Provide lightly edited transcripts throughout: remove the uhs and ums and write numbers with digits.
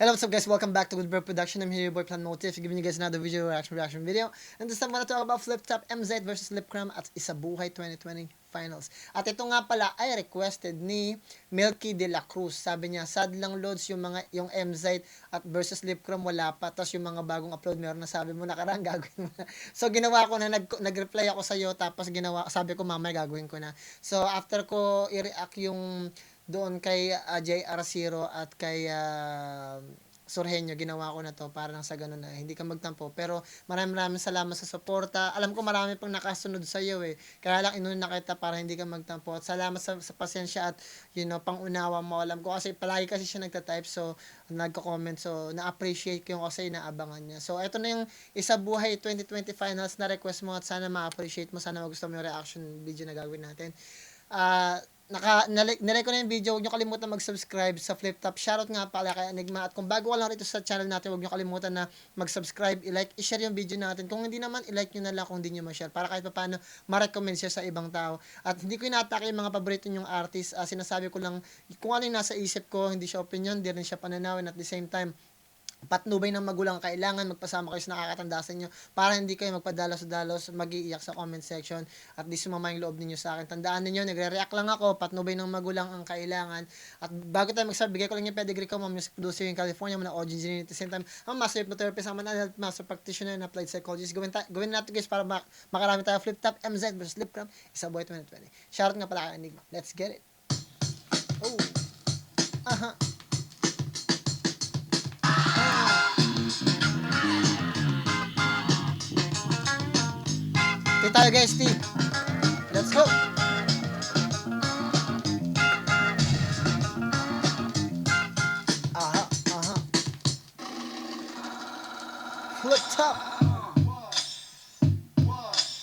Hello, what's up guys? Welcome back to Good Bro Production. I'm here, your boy Plan Motif, giving you guys another reaction video. And this time, I'm gonna talk about Flip Top MZ versus Lipcram at Isabuhay 2020 Finals. At ito nga pala ay requested ni Milky de la Cruz. Sabi niya, sad lang loads yung MZ at versus Lipcram wala pa. Tapos yung mga bagong upload meron na, sabi mo nakaraan gagawin mo na. So ginawa ko na, nag-reply ako sa iyo, tapos sabi ko mamaya gagawin ko na. So after ko i-react yung doon kay JR0 at kay Sorhenyo, ginawa ko na to para lang sa ganun na hindi ka magtampo. Pero maraming salamat sa suporta. Alam ko marami pang nakasunod sa iyo eh. Kaya lang inuna kita para hindi ka magtampo. At salamat sa pasensya at pangunawa mo. Alam ko kasi palagi kasi siya nagta-type, so nagko-comment, so na-appreciate ko yung kasi inaabangan niya. So ito na yung Isabuhay 2020 Finals na request mo at sana ma-appreciate mo. Sana magustuhan mo yung reaction video na gagawin natin. Nilike ko na yung video. Huwag nyo kalimutan mag-subscribe sa Flip Top. Shoutout nga pala kay Enigma. At kung bago ka lang rito sa channel natin, huwag nyo kalimutan na mag-subscribe, i-like, i-share yung video natin. Kung hindi naman, i-like nyo na lang kung hindi nyo ma-share. Para kahit paano, ma-recommend siya sa ibang tao. At hindi ko inatake yung mga paborito nyong artist. Sinasabi ko lang kung ano yung nasa isip ko. Hindi siya opinion, hindi rin siya pananawin. At the same time, patnubay ng magulang, kailangan magpasama kayo sa nakakatanda sa inyo para hindi kayo magpadalos-dalos, mag-iiyak sa comment section at di sumama yung loob ninyo sa akin. Tandaan niyo, nagre-react lang ako, patnubay ng magulang ang kailangan. At bago tayo magsabi, bigay ko lang yung pedigree ko, music producer in California, muna audio engineer at the same time, ang master hypnotherapist, ang adult master practitioner and applied psychologist. Gawin natin guys para makarami tayo. Flip Top MZ versus Lipcram, Isabuhay 2020. Shoutout nga pala kay Enigma. Let's get it. Oh. Aha. Ito tayo guys, T. Let's go! Aha, aha. Flip Top.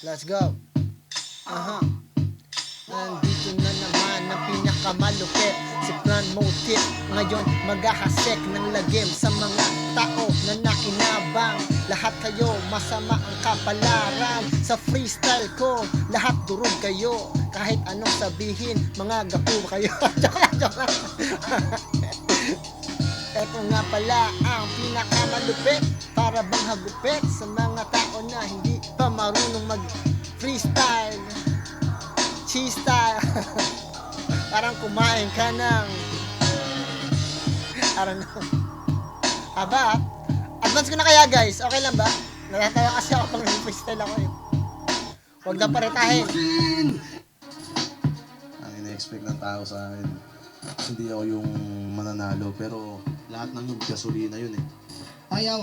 Let's go. Aha. Nandito na naman ang pinakamalupit, si Plan Motif. Ngayon maghahasek ng lagim sa mga tao na nakinabang. Lahat kayo masama ang kapalaran. Sa freestyle ko, lahat durog kayo. Kahit anong sabihin, mga gapo kayo. Joke lang. Ito nga pala ang pinakamalupit, para bang hagupit sa mga tao na hindi pa marunong mag-freestyle. Cheese style. Parang kumain ka ng I don't know. Aba, advance ko na kaya guys, okay lang ba? Natatawa kasi ako pag freestyle ako eh. Huwag na paretahin. Ang ina-expect ng tao sa akin, hindi ako yung mananalo, pero lahat ng yung gasolina yun eh. Ayaw,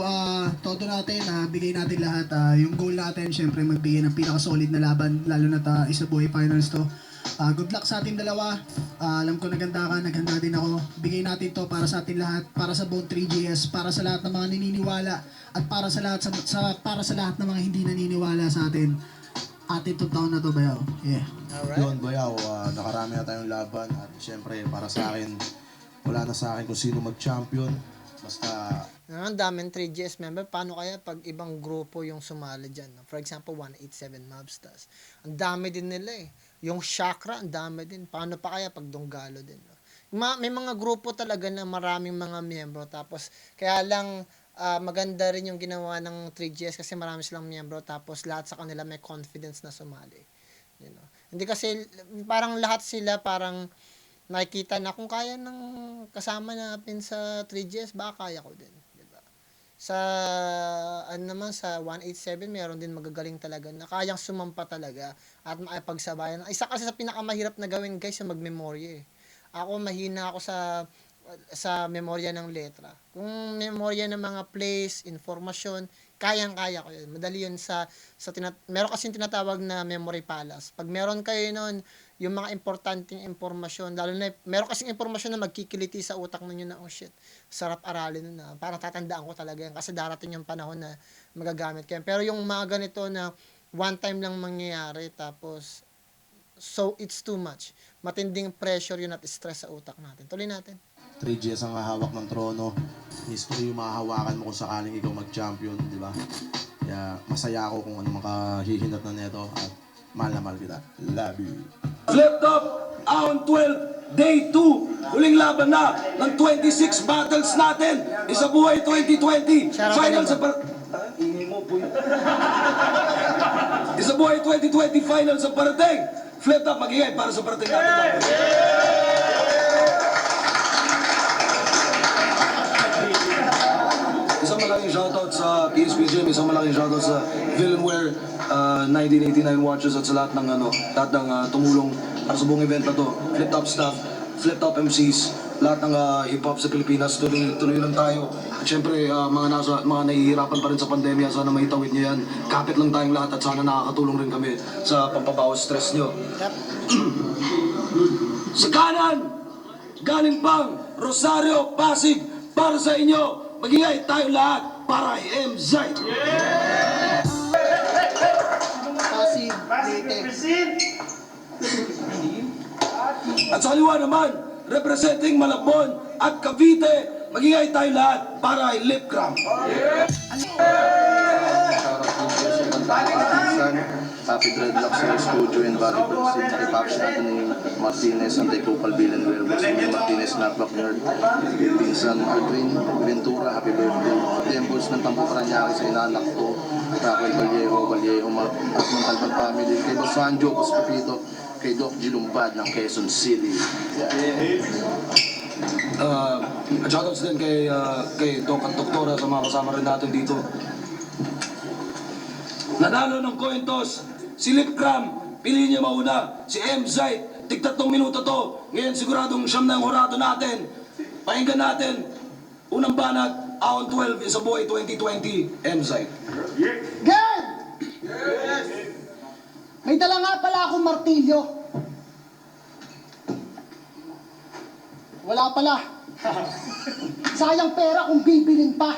todo natin, bigay natin lahat. Yung goal natin, syempre magbigay ng pinaka-solid na laban, lalo na Isabuhay Finals to. Good luck sa ating dalawa. Alam ko naganda ka, naghanda din ako. Bigay natin to para sa ating lahat, para sa buong 3GS, para sa lahat ng mga naniniwala, at para sa lahat para sa lahat ng mga hindi naniniwala sa atin. Atin itong taon na to, Bayaw. Yeah. Alright. Yun, Bayaw, nakarami na tayong laban, at syempre para sa akin, wala na sa akin kung sino mag-champion. Basta Ang daming 3GS member. Paano kaya pag ibang grupo yung sumali dyan? No? For example, 187 Mobstars. Ang dami din nila eh. Yung Chakra, ang dami din. Paano pa kaya pag Donggalo din? No? May mga grupo talaga na maraming mga miyembro. Tapos, kaya lang maganda rin yung ginawa ng 3GS kasi marami silang miyembro. Tapos, lahat sa kanila may confidence na sumali. You know? Hindi kasi, parang lahat sila parang nakikita na kung kaya ng kasama natin sa 3GS, baka kaya ko din. Sa naman sa 187 meron din magagaling talaga na kayang sumampa talaga at makipagsabayan. Isa kasi sa pinakamahirap na gawin guys yung magmemorya eh. Ako mahina ako sa memorya ng letra. Kung memorya ng mga place, informasyon, kayang-kaya ko yun. Madali yun meron kasing tinatawag na memory palace. Pag meron kayo nun, yung mga importanteng impormasyon, lalo na meron kasing impormasyon na magkikiliti sa utak ninyo na, oh shit, sarap aralin nun na. Parang tatandaan ko talaga yan kasi darating yung panahon na magagamit kayo. Pero yung mga ganito na one time lang mangyayari, tapos so it's too much. Matinding pressure yun at stress sa utak natin. Tuloy natin. 3GS ang hahawak ng trono. History yung mahahawakan mo kung sakaling ikaw mag-champion, di ba? Kaya masaya ako kung ano makahihinat na neto at mahal na mahal kita. Love you. Flip Top on 12. Day 2, huling laban na ng 26 battles natin. Isa buhay 2020. Final sa ingay mo, boy. Isa buhay 2020 final sa parating. Flip top, mag-ingay para sa parating natin. Isang malaking shoutout sa PSP Gym, isang malaking shoutout sa Villainware 1989 Watches at sa lahat ng tumulong para sa buong event na to. Flip top staff, flip top MCs, lahat ng hip-hop sa Pilipinas, tuloy lang tayo. At syempre, mga nahihirapan pa rin sa pandemya, sana maitawid nyo yan. Kapit lang tayong lahat at sana nakakatulong rin kami sa pampabawas stress nyo. Sa kanan, galing pang Rosario, Pasig, para sa inyo. Magingay tayo lahat para MZ. Pasig, Leyte. At sa kaliwa naman, representing Malabon at Cavite, magingay tayo lahat para Lip Cramp. Happy Dreadlocks sa studio and Barry Proceed. Kay Paps natin ni Martinez, Anti-Copal Bill and Werewolves. Martinez, Knockback Nerd. Pinsan Aldrin Ventura, happy birthday. Temples ng Tampo Paranaque sa inanak ko. Raquel Vallejo, at Montalban Family. Kay Boss Sanjo, Boss Pepito. Kay Doc Gilumbad ng Quezon City. At shoutouts din kay Doc at Doktora sa mga kasama rin natin dito. Nanalo ng coin toss, si Lip Cram, piliin niya mauna, si MZ, tig-3 minuto to. Ngayon siguradong siyam na ang hurado natin. Pakinggan natin, unang banat, Ahon 12, Isa Buhay 2020, MZ. Gerd! May dala nga pala akong martilyo. Wala pala. Sayang pera kung bibilin pa.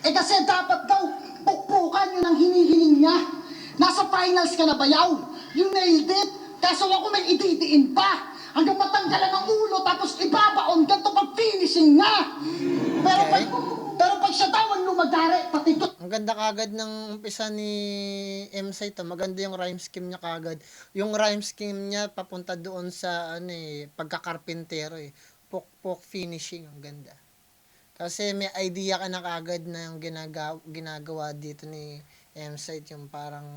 Eh kasi dapat daw pukpukan yun ang hinihiling niya. Nasa finals ka na bayaw. You nailed it. Kaso ako may ididiin pa. Hanggang matanggalan ng ulo tapos ibabaon ganito pag finishing na. Pero pag siya daw ang lumagari, pati to. Ang ganda kagad ng umpisa ni MSI to. Maganda yung rhyme scheme niya kagad. Yung rhyme scheme niya papunta doon sa pagkakarpintero eh. Pok finishing, ang ganda. Kasi may idea ka na kagad na yung ginagawa dito ni MSI, yung parang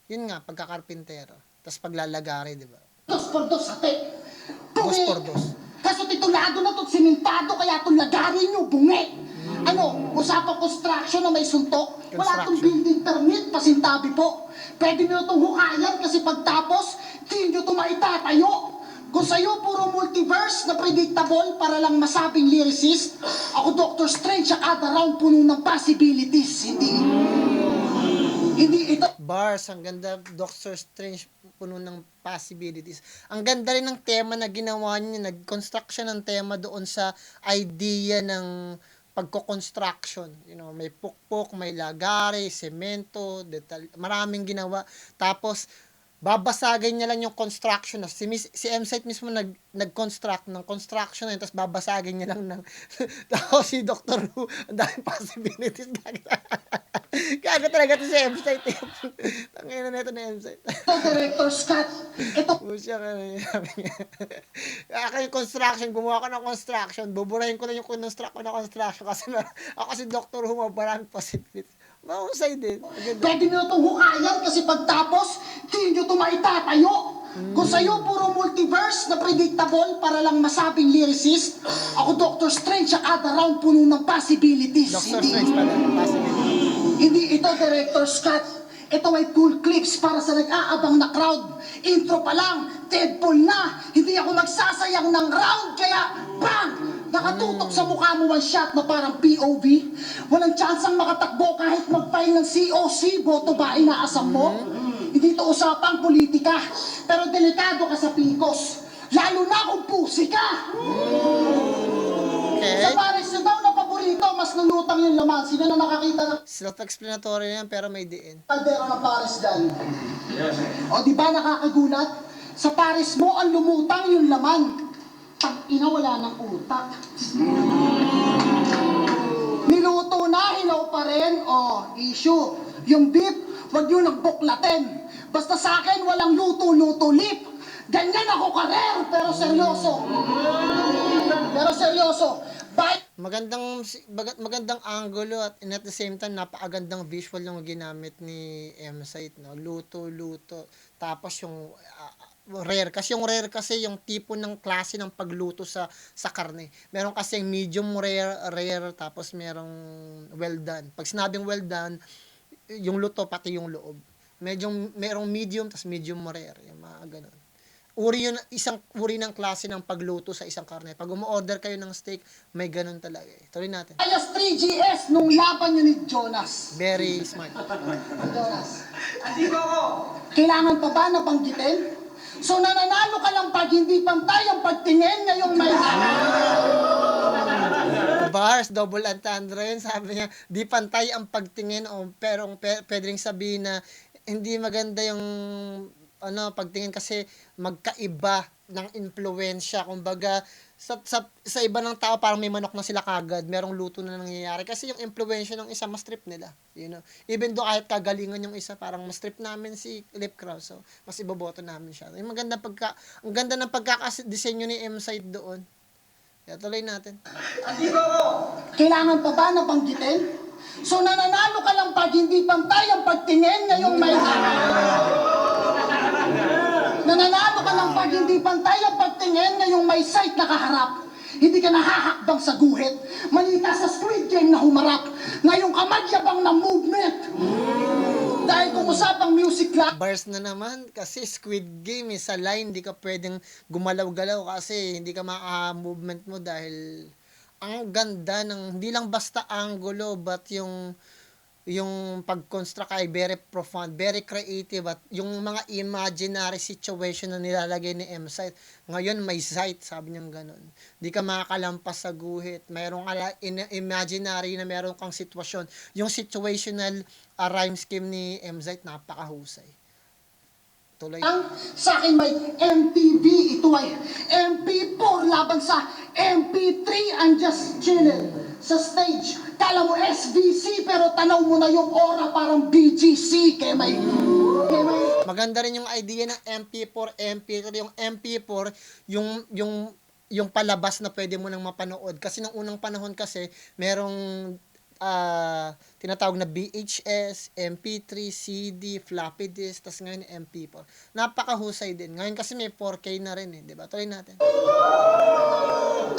yun nga, pagkakarpintero. Tapos paglalagari, di ba? 2x2 ate. 2x2. Kaso titulado na to, simentado, kaya itong lagarin nyo, bungi. Usapang construction na may suntok. Wala itong building permit, pasintabi po. Pwede nyo itong hukayan kasi pagtapos, di nyo ito maitatayo. Kung sa'yo puro multiverse na predictable para lang masabing lyricist, ako Dr. Strange sa kada round puno ng possibilities. Hindi ito. Bars, ang ganda. Doctor Strange, puno ng possibilities. Ang ganda rin ng tema na ginawa niya. Nag-construct siya ng tema doon sa idea ng pagko-construction. May pukpok, may lagare, semento, maraming ginawa. Tapos, babasagin niya lang yung construction. Si M-Site mismo nag-construct ng construction na yun, tapos babasagin niya lang ng tapos si Dr. Who, ang daming possibilities. Gaga talaga ito si M-Site. Tangina na ito na M-Site. Director Scott, ito. Busya ka na yung construction, gumawa ko ng construction, buburahin ko na yung construct ko ng construction kasi ako si Dr. Who, maraming possibilities. Mahusay din. Pwede nyo itong hukayan kasi pagtapos, di nyo ito maitatayo. Kung sa'yo puro multiverse na predictable para lang masabing lyricist, ako Dr. Strange sa kada round puno ng possibilities. Dr. Strange pala, possibilities. Hindi ito, Director Scott. Ito ay cool clips para sa nag-aabang na crowd. Intro pa lang, Deadpool na. Hindi ako magsasayang ng round, kaya bang! Nakatutok sa mukha mo one shot na parang POV. Walang tsansang makatakbo kahit mag-file ng COC. Boto ba inaasam mo? Hindi ito usapang politika. Pero delikado ka sa pikos. Lalo na kung pusi ka. Okay. Sa pares nyo daw na paborito, mas nalutang yung laman. Sino na nakakita ng Self-explanatory yan, pero may diin. kaldero ng pares dyan? O di ba nakakagulat? Sa pares mo ang lumutang yung laman. Pag-ina wala ng utak. Niluto na, hilaw pa rin. O, issue. Yung beef, wag nyo nagbuklatin. Basta sa akin, walang luto-luto lip. Ganyan ako karer, pero seryoso. Pero seryoso. Bakit Magandang angulo at the same time napakagandang visual yung ginamit ni M-Site, no? Luto. Tapos yung rare kasi yung tipo ng klase ng pagluto sa karne. Meron kasi medium rare tapos merong well done. Pag sinabing well done, yung luto pati yung loob. Merong medium tapos medium rare, yung mga ganun. Isang uri ng klase ng pagluto sa isang karne. Pag umu-order kayo ng steak, may ganun talaga eh. Tuloy natin. ayas 3GS nung laban niyo ni Jonas? Very smart. Jonas. Kailangan pa ba na banggitin? So nananalo ka lang pag hindi pantay ang pagtingin ngayong may Bars, double entendre yun. Sabi niya, di pantay ang pagtingin pero pwede rin sabihin na hindi maganda yung pagtingin kasi magkaiba ng impluwensya. Kumbaga, sa iba ng tao parang may manok na sila kagad, merong luto na nangyayari kasi yung impluwensya ng isa mas trip nila, even though kahit kagalingan yung isa parang mas trip namin si Lip Krause, so mas iboboto namin siya. Ang ganda ng pagkakadisenyo ni M-Site doon. Kaya tuloy natin. Kailangan pa ba na banggitin? So nananalo ka lang pag hindi pantay ang pagtingin ngayong may Nananalo ka lang pag hindi pantay ang pagtingin ngayong may sight na kaharap. Hindi ka nahahakbang sa guhit. Malita sa Squid Game na humarap. Ngayong ka magyabang ng movement. Dahil kung usapang music lang, Bars na naman kasi Squid Game sa line, hindi ka pwedeng gumalaw-galaw kasi hindi ka maka-movement mo dahil ang ganda ng hindi lang basta angulo but yung pag-construct ay very profound, very creative at yung mga imaginary situation na nilalagay ni M-Site. Ngayon may sight, sabi niya gano'n. Di ka makakalampas sa guhit. Mayroong imaginary na meron kang sitwasyon. Yung situational rhyme scheme ni M-Site, napakahusay. Tuloy. sa akin may MTV, ito ay MP4 laban sa MP3. I'm just chilling sa stage. Kala mo SVC pero tanaw mo na yung aura parang BGC. Kaya may Maganda rin yung idea ng MP4, MP3. Yung MP4, yung palabas na pwede mo nang mapanood. Kasi nung unang panahon kasi, merong tinatawag na VHS, MP3, CD, floppy disk, tas ngayon MP4. Napakahusay din. Ngayon kasi may 4K na rin eh, di ba? Tuloy natin.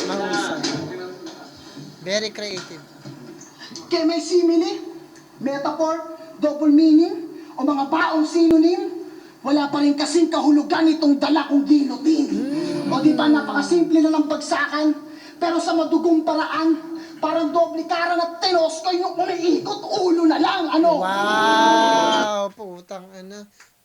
Mahusay. Very creative. kaya may simile, metaphor, double meaning, o mga baong synonym. Wala pa rin kasing kahulugan itong dala kong guillotine. O di ba napakasimple na ng bagsakan, pero sa madugong paraan, parang doble kara na tinoskoy yung umiikot ulo na lang, ano? Wow! Putang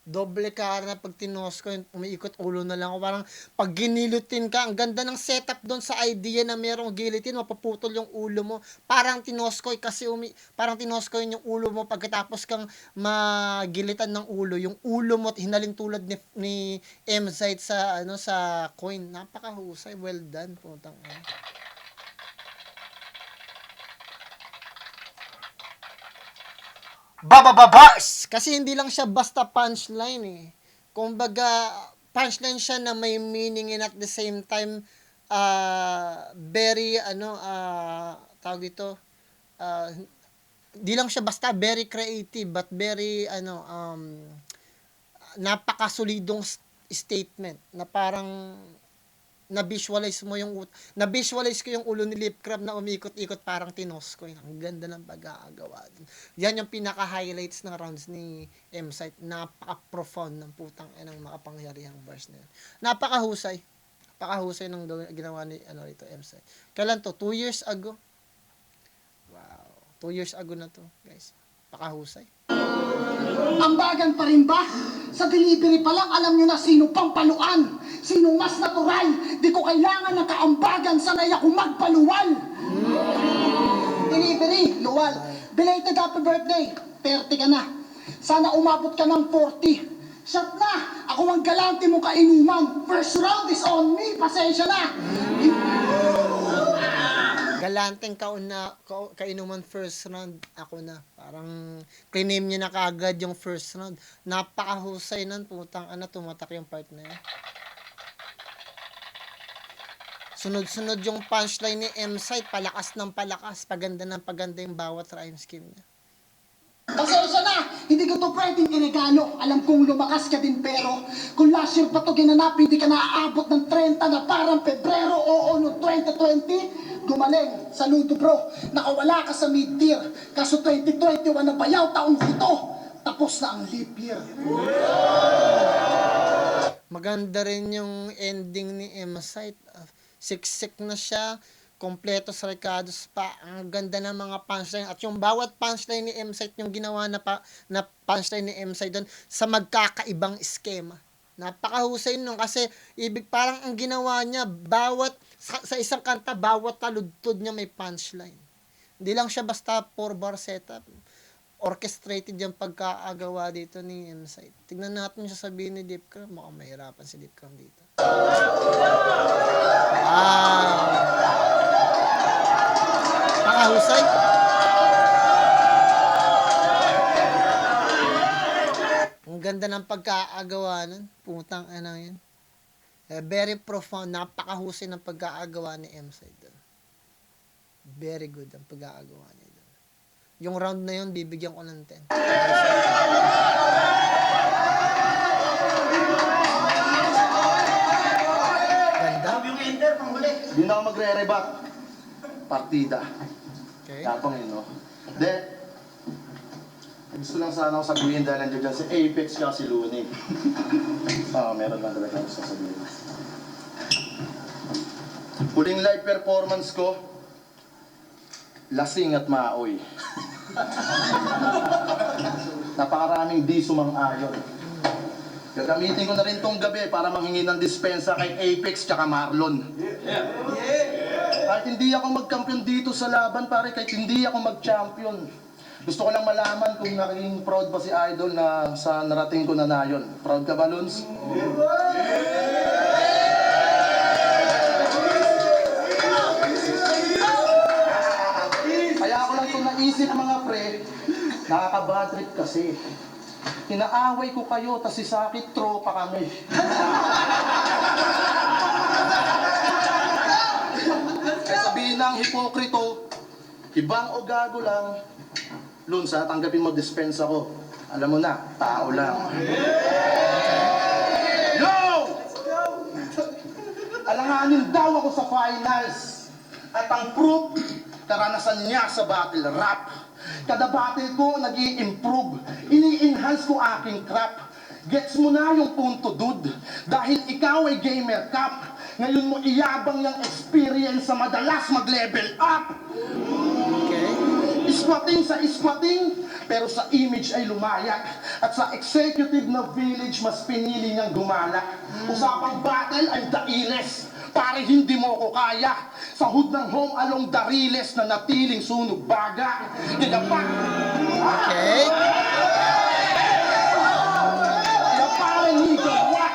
doble cara na pag tinosko, umiikot ulo na lang. Parang pag ginilutin ka, ang ganda ng setup doon sa idea na merong guillotine, mapuputol yung ulo mo. Parang tinoskoy kasi parang tinoskoy yung ulo mo pagkatapos kang magilitan ng ulo. Yung ulo mo hinaling tulad ni M-Site sa coin. Napakahusay. Well done, putang Babababars! Kasi hindi lang siya basta punchline eh. Kumbaga, punchline siya na may meaning and at the same time, very, tawag dito, di lang siya basta very creative but very, napakasolidong statement na parang na-visualize ko yung ulo ni Lip Crab na umikot-ikot parang tinosko. Ang ganda ng pag-aagawa. Yan yung pinaka-highlights ng rounds ni M-Site. Napaka-profound ng putang ng makapangyarihang verse na yun. Napakahusay. Napakahusay ng ginawa ni M-Site. Kailan to? 2 years ago? Wow. 2 years ago na to, guys. Napakahusay. Ambagan pa rin ba? Sa delivery pa lang, alam nyo na sino pang paluan. Sino mas natural. Di ko kailangan ng kaambagan, sanay ako magpaluwal. Delivery, luwal. Belated happy birthday. 30 ka na. Sana umabot ka ng 40. Shot na! Ako ang galante mo kainuman. First round is on me. Pasensya na. Galanteng kainuman first round, ako na. Parang claim niya na kaagad yung first round. Napakahusay nun, putang tumatak yung part na yun. Sunod-sunod yung punchline ni M-Site, palakas ng palakas, paganda ng paganda yung bawat rhyme scheme niya. Pasensya na, hindi ko to pwedeng iregalo. Alam kong lumakas ka din pero kung last year pa to ginanap, hindi ka naaabot ng 30 na parang Pebrero o noong 2020. Gumaling, saludo bro, nakawala ka sa mid-tier. Kaso 2021 na bayaw taong ito, tapos na ang leap year. Maganda rin yung ending ni M-Site. Siksik na siya, kompleto sa Ricardo's pa. Ang ganda ng mga punchline. At yung bawat punchline ni M-Site, yung ginawa na punchline ni M-Site doon sa magkakaibang eskema. Napakahusay nun kasi parang ang ginawa niya, sa isang kanta, bawat taludtod niya may punchline. Hindi lang siya basta 4-bar setup. Orchestrated yung pagkaagawa dito ni M-Site. Tignan natin yung sasabihin ni Deepcram. Mukhang mahirapan si Deepcram dito. Pakahusay. Ang ganda ng pagkaagawa nun. Putang ano yun. Very profound. Napakahusay ng pagkaagawa ni M-Site doon. Very good ang pagkaagawa niya doon. Yung round na yun, bibigyan ko ng 10. Ganda. Hindi na ako magre-rebut. Partida. Okay. Tapang yun, no? De, gusto lang sana ako sabihin dahil nandiyo dyan si Apex ka si Looney. Meron lang talaga ako sasabihin. Huling live performance ko, lasing at maaoy. Napakaraming di sumang-ayon. Gagamitin ko na rin tong gabi para manghingi ng dispensa kay Apex tsaka Marlon. Kahit hindi ako mag-champion dito sa laban, pare, kahit hindi ako mag-champion. Gusto ko lang malaman kung naging proud ba si Idol na sa narating ko na nayon. Proud ka ba, Luns? Kaya ako lang ito naisip, mga pre, nakaka-bad trip kasi. Inaaway ko kayo, tas si Sakit, tropa kami. Kaya sabihin ng hipokrito, ibang o gago lang, Lunsa, tanggapin mo dispensa ko. Alam mo na, tao lang. Yo! Alanganin daw ako sa finals. At ang proof, karanasan niya sa battle rap. Kada battle ko, nag-i-improve. Ini-enhance ko aking crap. Gets mo na yung punto, dude. Dahil ikaw ay gamer cap. Ngayon mo iyabang yung experience sa madalas mag-level up. Okay. Squatting sa squatting, pero sa image ay lumayak. At sa executive na village, mas pinili niyang gumala. Usapang battle ay dailes, pare hindi mo ko kaya. Sa hood ng home along dariles na natiling sunog baga. Kaya pa... Okay. Kaya pare nigawak.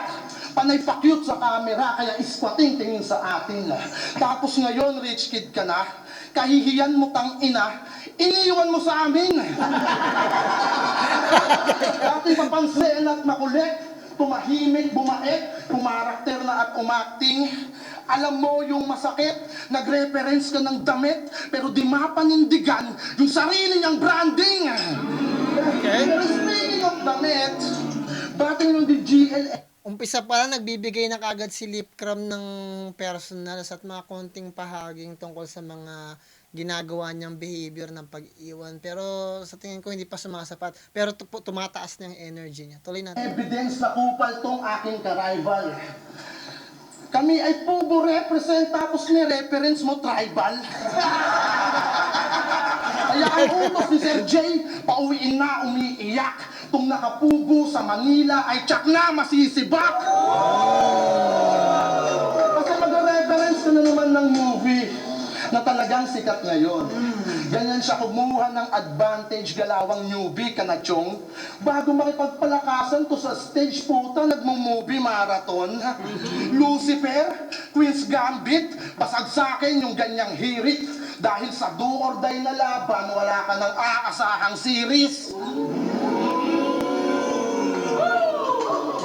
Panay pa-cute sa camera, kaya squatting tingin sa atin. Tapos ngayon, rich kid ka na, kahihiyan mo tang ina, iniiwan mo sa amin. Dati papansin at makulit, tumahimik, bumaek, kumarakter na at umakting. Alam mo yung masakit, nag-reference ka ng damit, pero di mapanindigan yung sarili niyang branding. Okay. Pero speaking of damit, batting yung di GL Umpisa pa lang, nagbibigay na kagad si Lipcram ng personals at mga konting pahaging tungkol sa mga ginagawa niyang behavior ng pag-iwan. Pero sa tingin ko, hindi pa sumasapat. Pero tumataas na yung energy niya. Tuloy natin. evidence na kupal tong aking ka-rival. Kami ay pubo represent tapos ni-reference mo tribal. Kaya ang utos ni Sir J, pauwiin na umiiyak. Tung nakapugo sa Manila ay tsak na masisibak. Kasi mag-reference ka na naman ng movie na talagang sikat ngayon. Ganyan siya kumuha ng advantage galawang newbie ka na chong. Bago makipagpalakasan to sa stage puta, nagmo-movie marathon. Lucifer, Queen's Gambit, basag sa akin yung ganyang hirit. Dahil sa do or die na laban, wala ka ng aasahang series.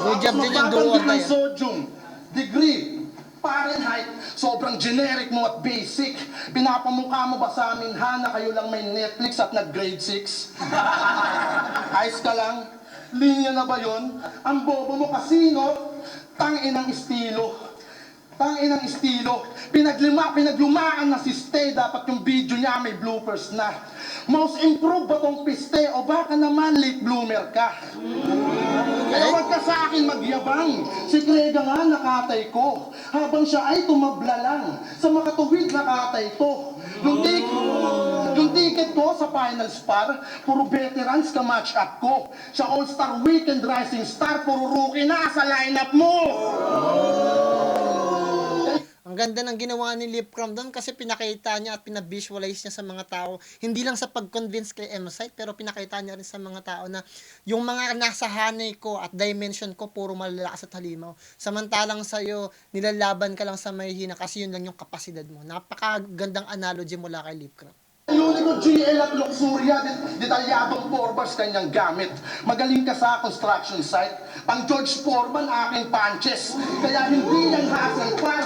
Good job din yung do or Matatanggi ng die. sodium, degree, Fahrenheit, sobrang generic mo at basic. Pinapamukha mo ba sa amin ha na kayo lang may Netflix at nag-grade 6? Ayos ka lang? Linya na ba yon? Ang bobo mo kasino? Tangin ang estilo. Tangin ang estilo. Pinaglumaan na si Ste. Dapat yung video niya may bloopers na. Most improved ba tong piste? O baka naman late bloomer ka? Kaya wag ka sa akin magyabang. Si Krega nga nakatay ko. Habang siya ay tumabla lang. Sa makatuwid nakatay ko. Yung ticket ko sa finals par, puro veterans ka match up ko. Sa All-Star Weekend Rising Star, puro rookie na sa lineup mo. Ang ganda ng ginawa ni Lipcram doon kasi pinakita niya at pinavisualize niya sa mga tao, hindi lang sa pag-convince kay M-Site, pero pinakita niya rin sa mga tao na yung mga nasa hanay ko at dimension ko, puro malalakas at halimaw. Samantalang sa'yo, nilalaban ka lang sa mahihina kasi yun lang yung kapasidad mo. Napakagandang analogy mula kay Lipcram. Unico GL at Luxuria, detalyadong forbars kanyang gamit. Magaling ka sa construction site. Pang George Foreman aking punches. Kaya hindi yan hassle par.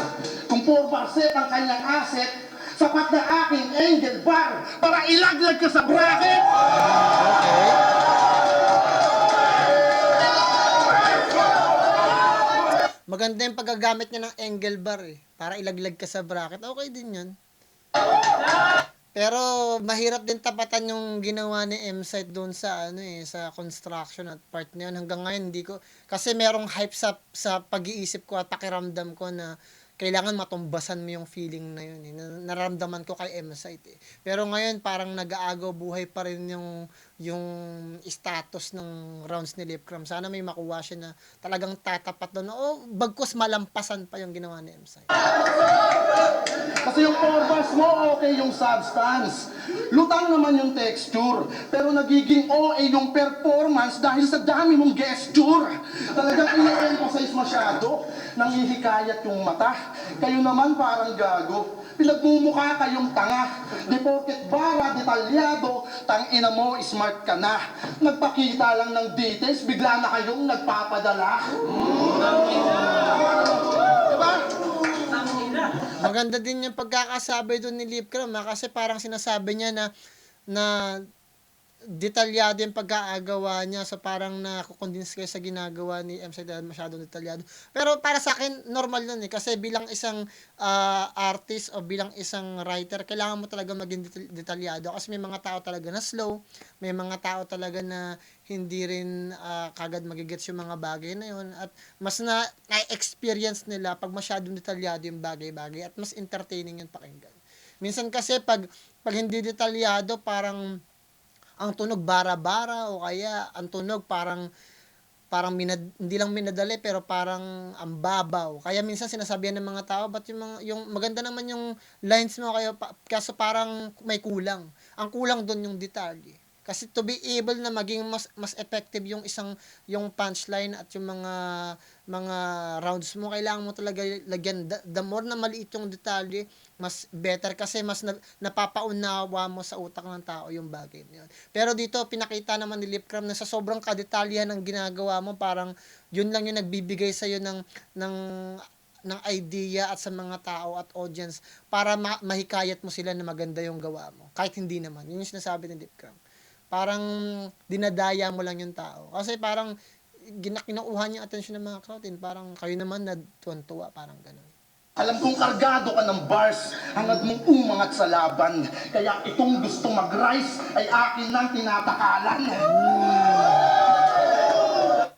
Kung 4 set ang kanyang asset, sapat na aking angle bar para ilaglag ka sa bracket. Maganda yung paggagamit niya ng angle bar para ilaglag ka sa bracket. Okay din yun. Pero mahirap din tapatan yung ginawa ni M-Site doon sa sa construction at part na yun. Hanggang ngayon hindi ko kasi merong hype sa pag-iisip ko at pakiramdam ko na kailangan matumbasan mo yung feeling na yun. Nararamdaman ko kay M-Site. Pero ngayon parang nag-aagaw buhay pa rin yung status ng rounds ni Lipcram. Sana may makuha siya na talagang tatapat doon. O bagkus malampasan pa yung ginawa ni M-Site. Kasi yung forbars mo, okay yung substance. Lutang naman yung texture. Pero nagiging OA yung performance dahil sa dami mong gesture. Talagang i-emphasize masyado. Nanghihikayat yung mata. Kayo naman parang gago. Pinagmumukha kayong tanga. Di porket bara, detalyado, tangina mo, smart ka na. Nagpakita lang ng details, bigla na kayong nagpapadala. Diba? Maganda din yung pagkakasabi doon ni Lipcram kasi parang sinasabi niya na detalyado yung pagkakagawa niya, so parang nakukonvince kayo sa ginagawa ni M-Site dahil masyadong detalyado. Pero para sa akin normal yun kasi bilang isang artist o bilang isang writer, kailangan mo talaga maging detalyado kasi may mga tao talaga na slow, may mga tao talaga na hindi rin kagad magigets yung mga bagay na yun at mas na-experience nila pag masyadong detalyado yung bagay-bagay at mas entertaining yung pakinggan. Minsan kasi pag hindi detalyado parang ang tunog bara-bara o kaya ang tunog parang hindi lang minadali pero parang ang babaw. Kaya minsan sinasabihan ng mga tao, ba't yung maganda naman yung lines mo kaso parang may kulang. Ang kulang doon yung detalye. Kasi to be able na maging mas effective yung punchline at yung mga rounds mo, kailangan mo talaga lagyan. The more na maliit yung detalye, mas better kasi mas napapaunawa mo sa utak ng tao yung bagay na yun. Pero dito, pinakita naman ni Lipcram na sa sobrang kadetalyahan ng ginagawa mo, parang yun lang yung nagbibigay sa'yo ng idea at sa mga tao at audience para mahikayat mo sila na maganda yung gawa mo. Kahit hindi naman. Yun yung sinasabi ni Lipcram. Parang dinadaya mo lang yung tao. Kasi parang kinukuha niya attention ng mga crowd. Parang kayo naman na tuwan-tuwa. Parang gano'n. Alam kong kargado ka ng bars, hangad mong umangat sa laban. Kaya itong gusto mag-rise ay akin nang tinatakalan.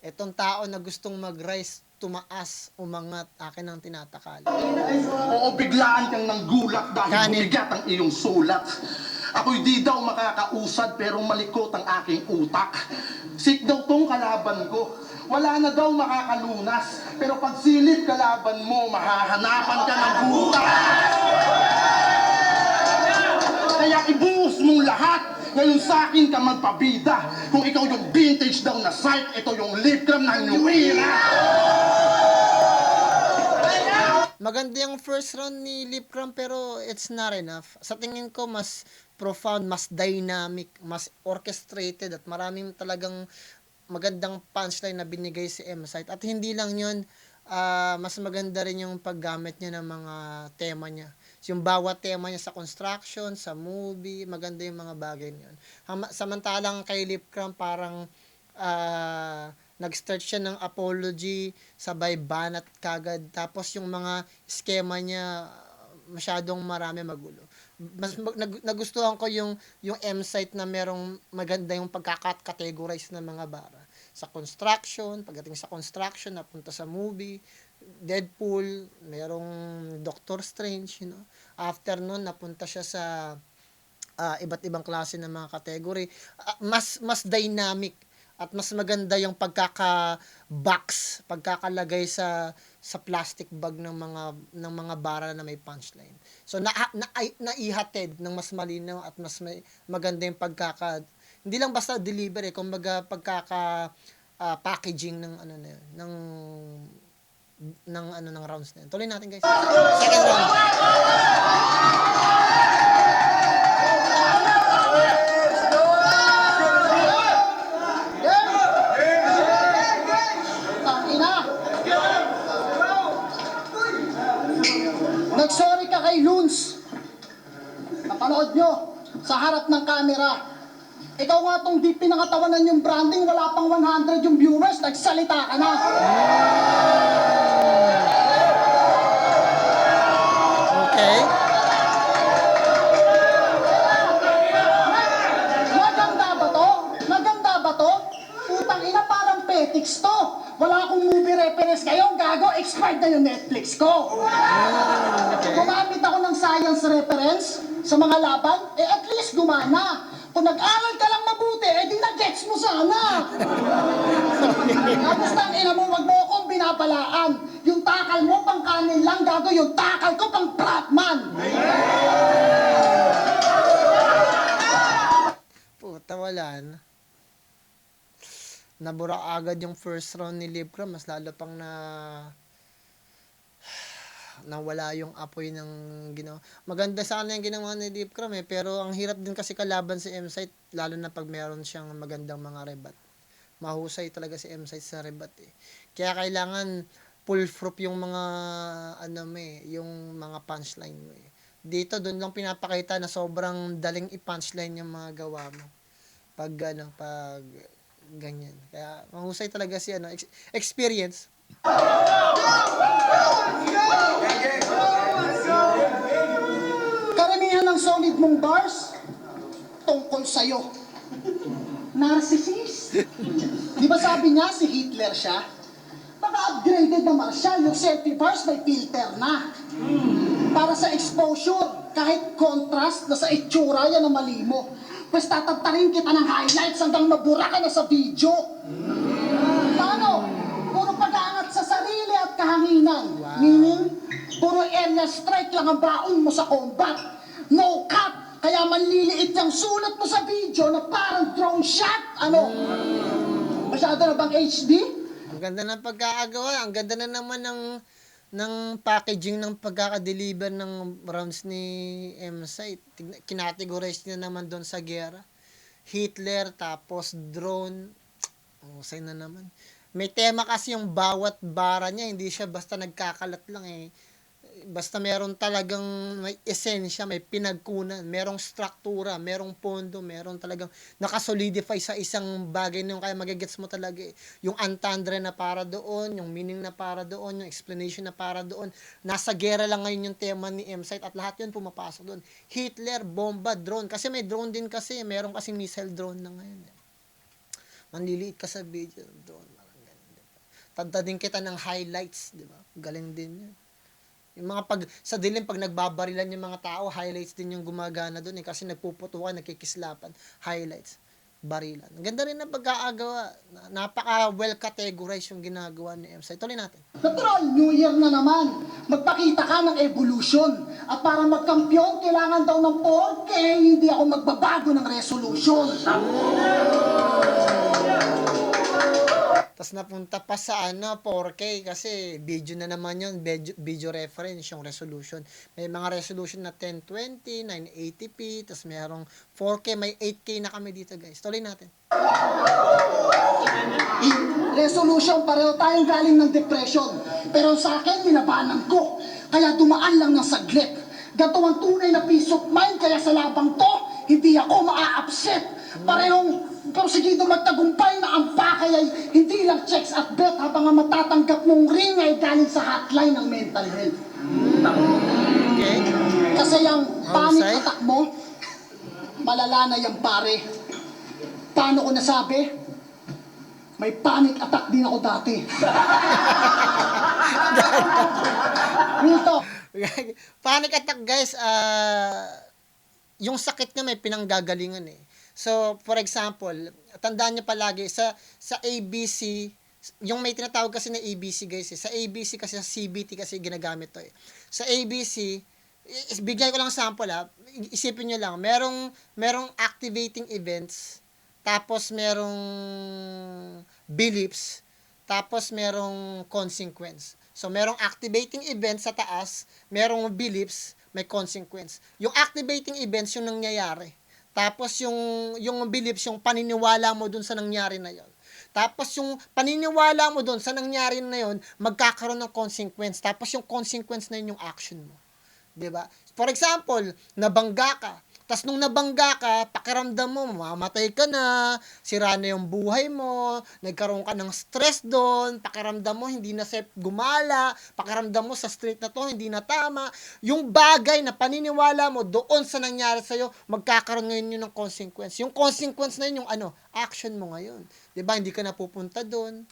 Itong tao na gustong mag-rise, tumaas, umangat, akin ang tinatakalan. Oo, biglaan kang nanggulat dahil bumigat ang iyong sulat. Ako'y di daw makakausad pero malikot ang aking utak. Sik daw tong kalaban ko. Wala na daw makakalunas. Pero pag silip kalaban mo, mahahanapan ka ng butas. Kaya ibuhos mong lahat. Ngayon sa akin ka magpabida. Kung ikaw yung vintage daw na site, ito yung Lipcram ng New Era. Maganda yung first round ni Lipcram pero it's not enough. Sa tingin ko mas profound, mas dynamic, mas orchestrated at maraming talagang magandang punchline na binigay si M-Site. At hindi lang yun, mas maganda rin yung paggamit niya ng mga tema niya. Yung bawat tema niya sa construction, sa movie, maganda yung mga bagay niyon. Samantalang kay Lipcram parang nag-start siya ng apology, sabay banat kagad. Tapos yung mga skema niya masyadong marami, magulo. Nagustuhan ko yung M-site na merong maganda yung pagkakategorize ng mga bara. Sa construction, pagdating sa construction, napunta sa movie, Deadpool, merong Doctor Strange, you know. After nun, napunta siya sa iba't ibang klase ng mga category. Mas dynamic at mas maganda yung pagkaka-box, pagkakalagay sa plastic bag ng mga bara na may punchline. So naihatid ng mas malinaw at mas maganda yung hindi lang basta delivery, kumbaga packaging ng ano na yun, ng rounds na yun. Tuloy natin, guys. Second round. Tangina! Nagsorry ka kay Loons. Napanood nyo sa harap ng camera. Ikaw nga tong di pinangatawanan yung branding, wala pang 100 yung viewers, nagsalita ka na. Okay. Maganda ba to? Maganda ba to? Putang ina, parang petics to. Wala akong movie reference ngayon, gago, expired na yung Netflix ko. Gumamit ako ng science reference sa mga laban, at least gumana. Kung nag-aral ka lang mabuti, di na-gets mo sana. Tapos tang ina mo, wag mo akong binabalaan. Yung takal mo, pang kanin lang, gago, yung takal ko, pang Bratman. Puta, wala na. Nabura agad yung first round ni Lipcram, mas lalo pang nawala yung apoy ng ginawa. Maganda sana yung ginawa ni Lipcram pero ang hirap din kasi kalaban si M-Site, lalo na pag meron siyang magandang mga rebat. Mahusay talaga si M-Site sa rebat Kaya kailangan foolproof yung mga yung mga punchline mo Dito doon lang pinapakita na sobrang daling i-punchline yung mga gawa mo. Pag ganyan. Kaya mahusay talaga si experience. Karamihan ng solid mong bars, tungkol sa'yo. Narcissist. Di ba sabi niya si Hitler siya? Naka-upgraded na Marshall, yung selfie bars may filter na. Para sa exposure, kahit contrast na sa itsura yan ang mali mo. Pues tatantarin kita ng highlights hanggang mabura ka na sa video. Paano? Puro pag-aangat sa sarili at kahanginan. Wow. Meaning, puro area strike lang ang baon mo sa combat. No cut. Kaya manliliit yung sulat mo sa video na parang drone shot. Ano? Masyado na bang HD? Ang ganda ng pagkakagawa. Ang ganda na naman ng packaging ng pagkaka-deliver ng rounds ni M-Site. Kinategorize niya naman doon sa gera. Hitler, tapos drone. Husay na naman. May tema kasi yung bawat bara niya. Hindi siya basta nagkakalat lang Basta meron talagang may esensya, may pinagkunan, merong struktura, merong pondo, meron talagang nakasolidify sa isang bagay na yung kaya magigets mo talaga Yung entendre na para doon, yung meaning na para doon, yung explanation na para doon. Nasa gera lang ngayon yung tema ni M-Site at lahat yun pumapasok doon. Hitler, bomba, drone. Kasi may drone din kasi, meron kasi missile drone na ngayon. Manliliit ka sa video, drone. Tanda din kita ng highlights, di ba? Galing din yun. Yung mga sa dilim, pag nagbabarilan yung mga tao, highlights din yung gumagana doon kasi nagpuputukan, nagkikislapan, highlights, barilan. Ang ganda rin ng pagkakagawa. Napaka well categorized yung ginagawa ni M-Site. Tuloy natin. Natural, New Year na naman. Magpakita ka ng evolution. At para magkampiyon, kailangan daw ng 4K, hindi ako magbabago ng resolution. Tas napunta pa sa 4K kasi video na naman yun, video reference yung resolution. May mga resolution na 1020, 980p, tas merong 4K, may 8K na kami dito guys. Tuloy natin. Resolution, pareho tayong galing ng depression. Pero sa akin, nilabanan ko. Kaya dumaan lang ng saglit. Gato ang tunay na peace of mind, kaya sa labang to, hindi ako maa-upset. Parehong porsigido magtagumpay na ang pakay ay hindi lang checks at bet habang ang matatanggap mong ring ay galing sa hotline ng mental health. Okay? Kasi yung panic Husay? attack mo, malala na yan pare. Paano ko nasabi? May panic attack din ako dati. Real talk. Panic attack guys, yung sakit niya may pinanggagalingan eh. So, for example, tandaan niyo palagi sa ABC, yung may tinatawag kasi na ABC guys eh. Sa ABC kasi, sa CBT kasi ginagamit to eh. Sa ABC, bigyan ko lang sample isipin niyo lang, merong activating events, tapos merong beliefs, tapos merong consequence. So, merong activating events sa taas, merong beliefs, may consequence. Yung activating events, yung nangyayari. Tapos yung beliefs, yung paniniwala mo dun sa nangyari na yon. Tapos yung paniniwala mo dun sa nangyari na yon, magkakaroon ng consequence. Tapos yung consequence na yun yung action mo. 'Di ba? For example, nabangga ka. Tapos nung nabangga ka, pakiramdam mo, mamamatay ka na, sira na yung buhay mo, nagkaroon ka ng stress doon, pakiramdam mo, hindi na safe gumala, pakiramdam mo sa street na to, hindi na tama. Yung bagay na paniniwala mo doon sa nangyari sa'yo, magkakaroon ngayon yun ng consequence. Yung consequence na yun, yung action mo ngayon. 'Di ba? Hindi ka na pupunta doon,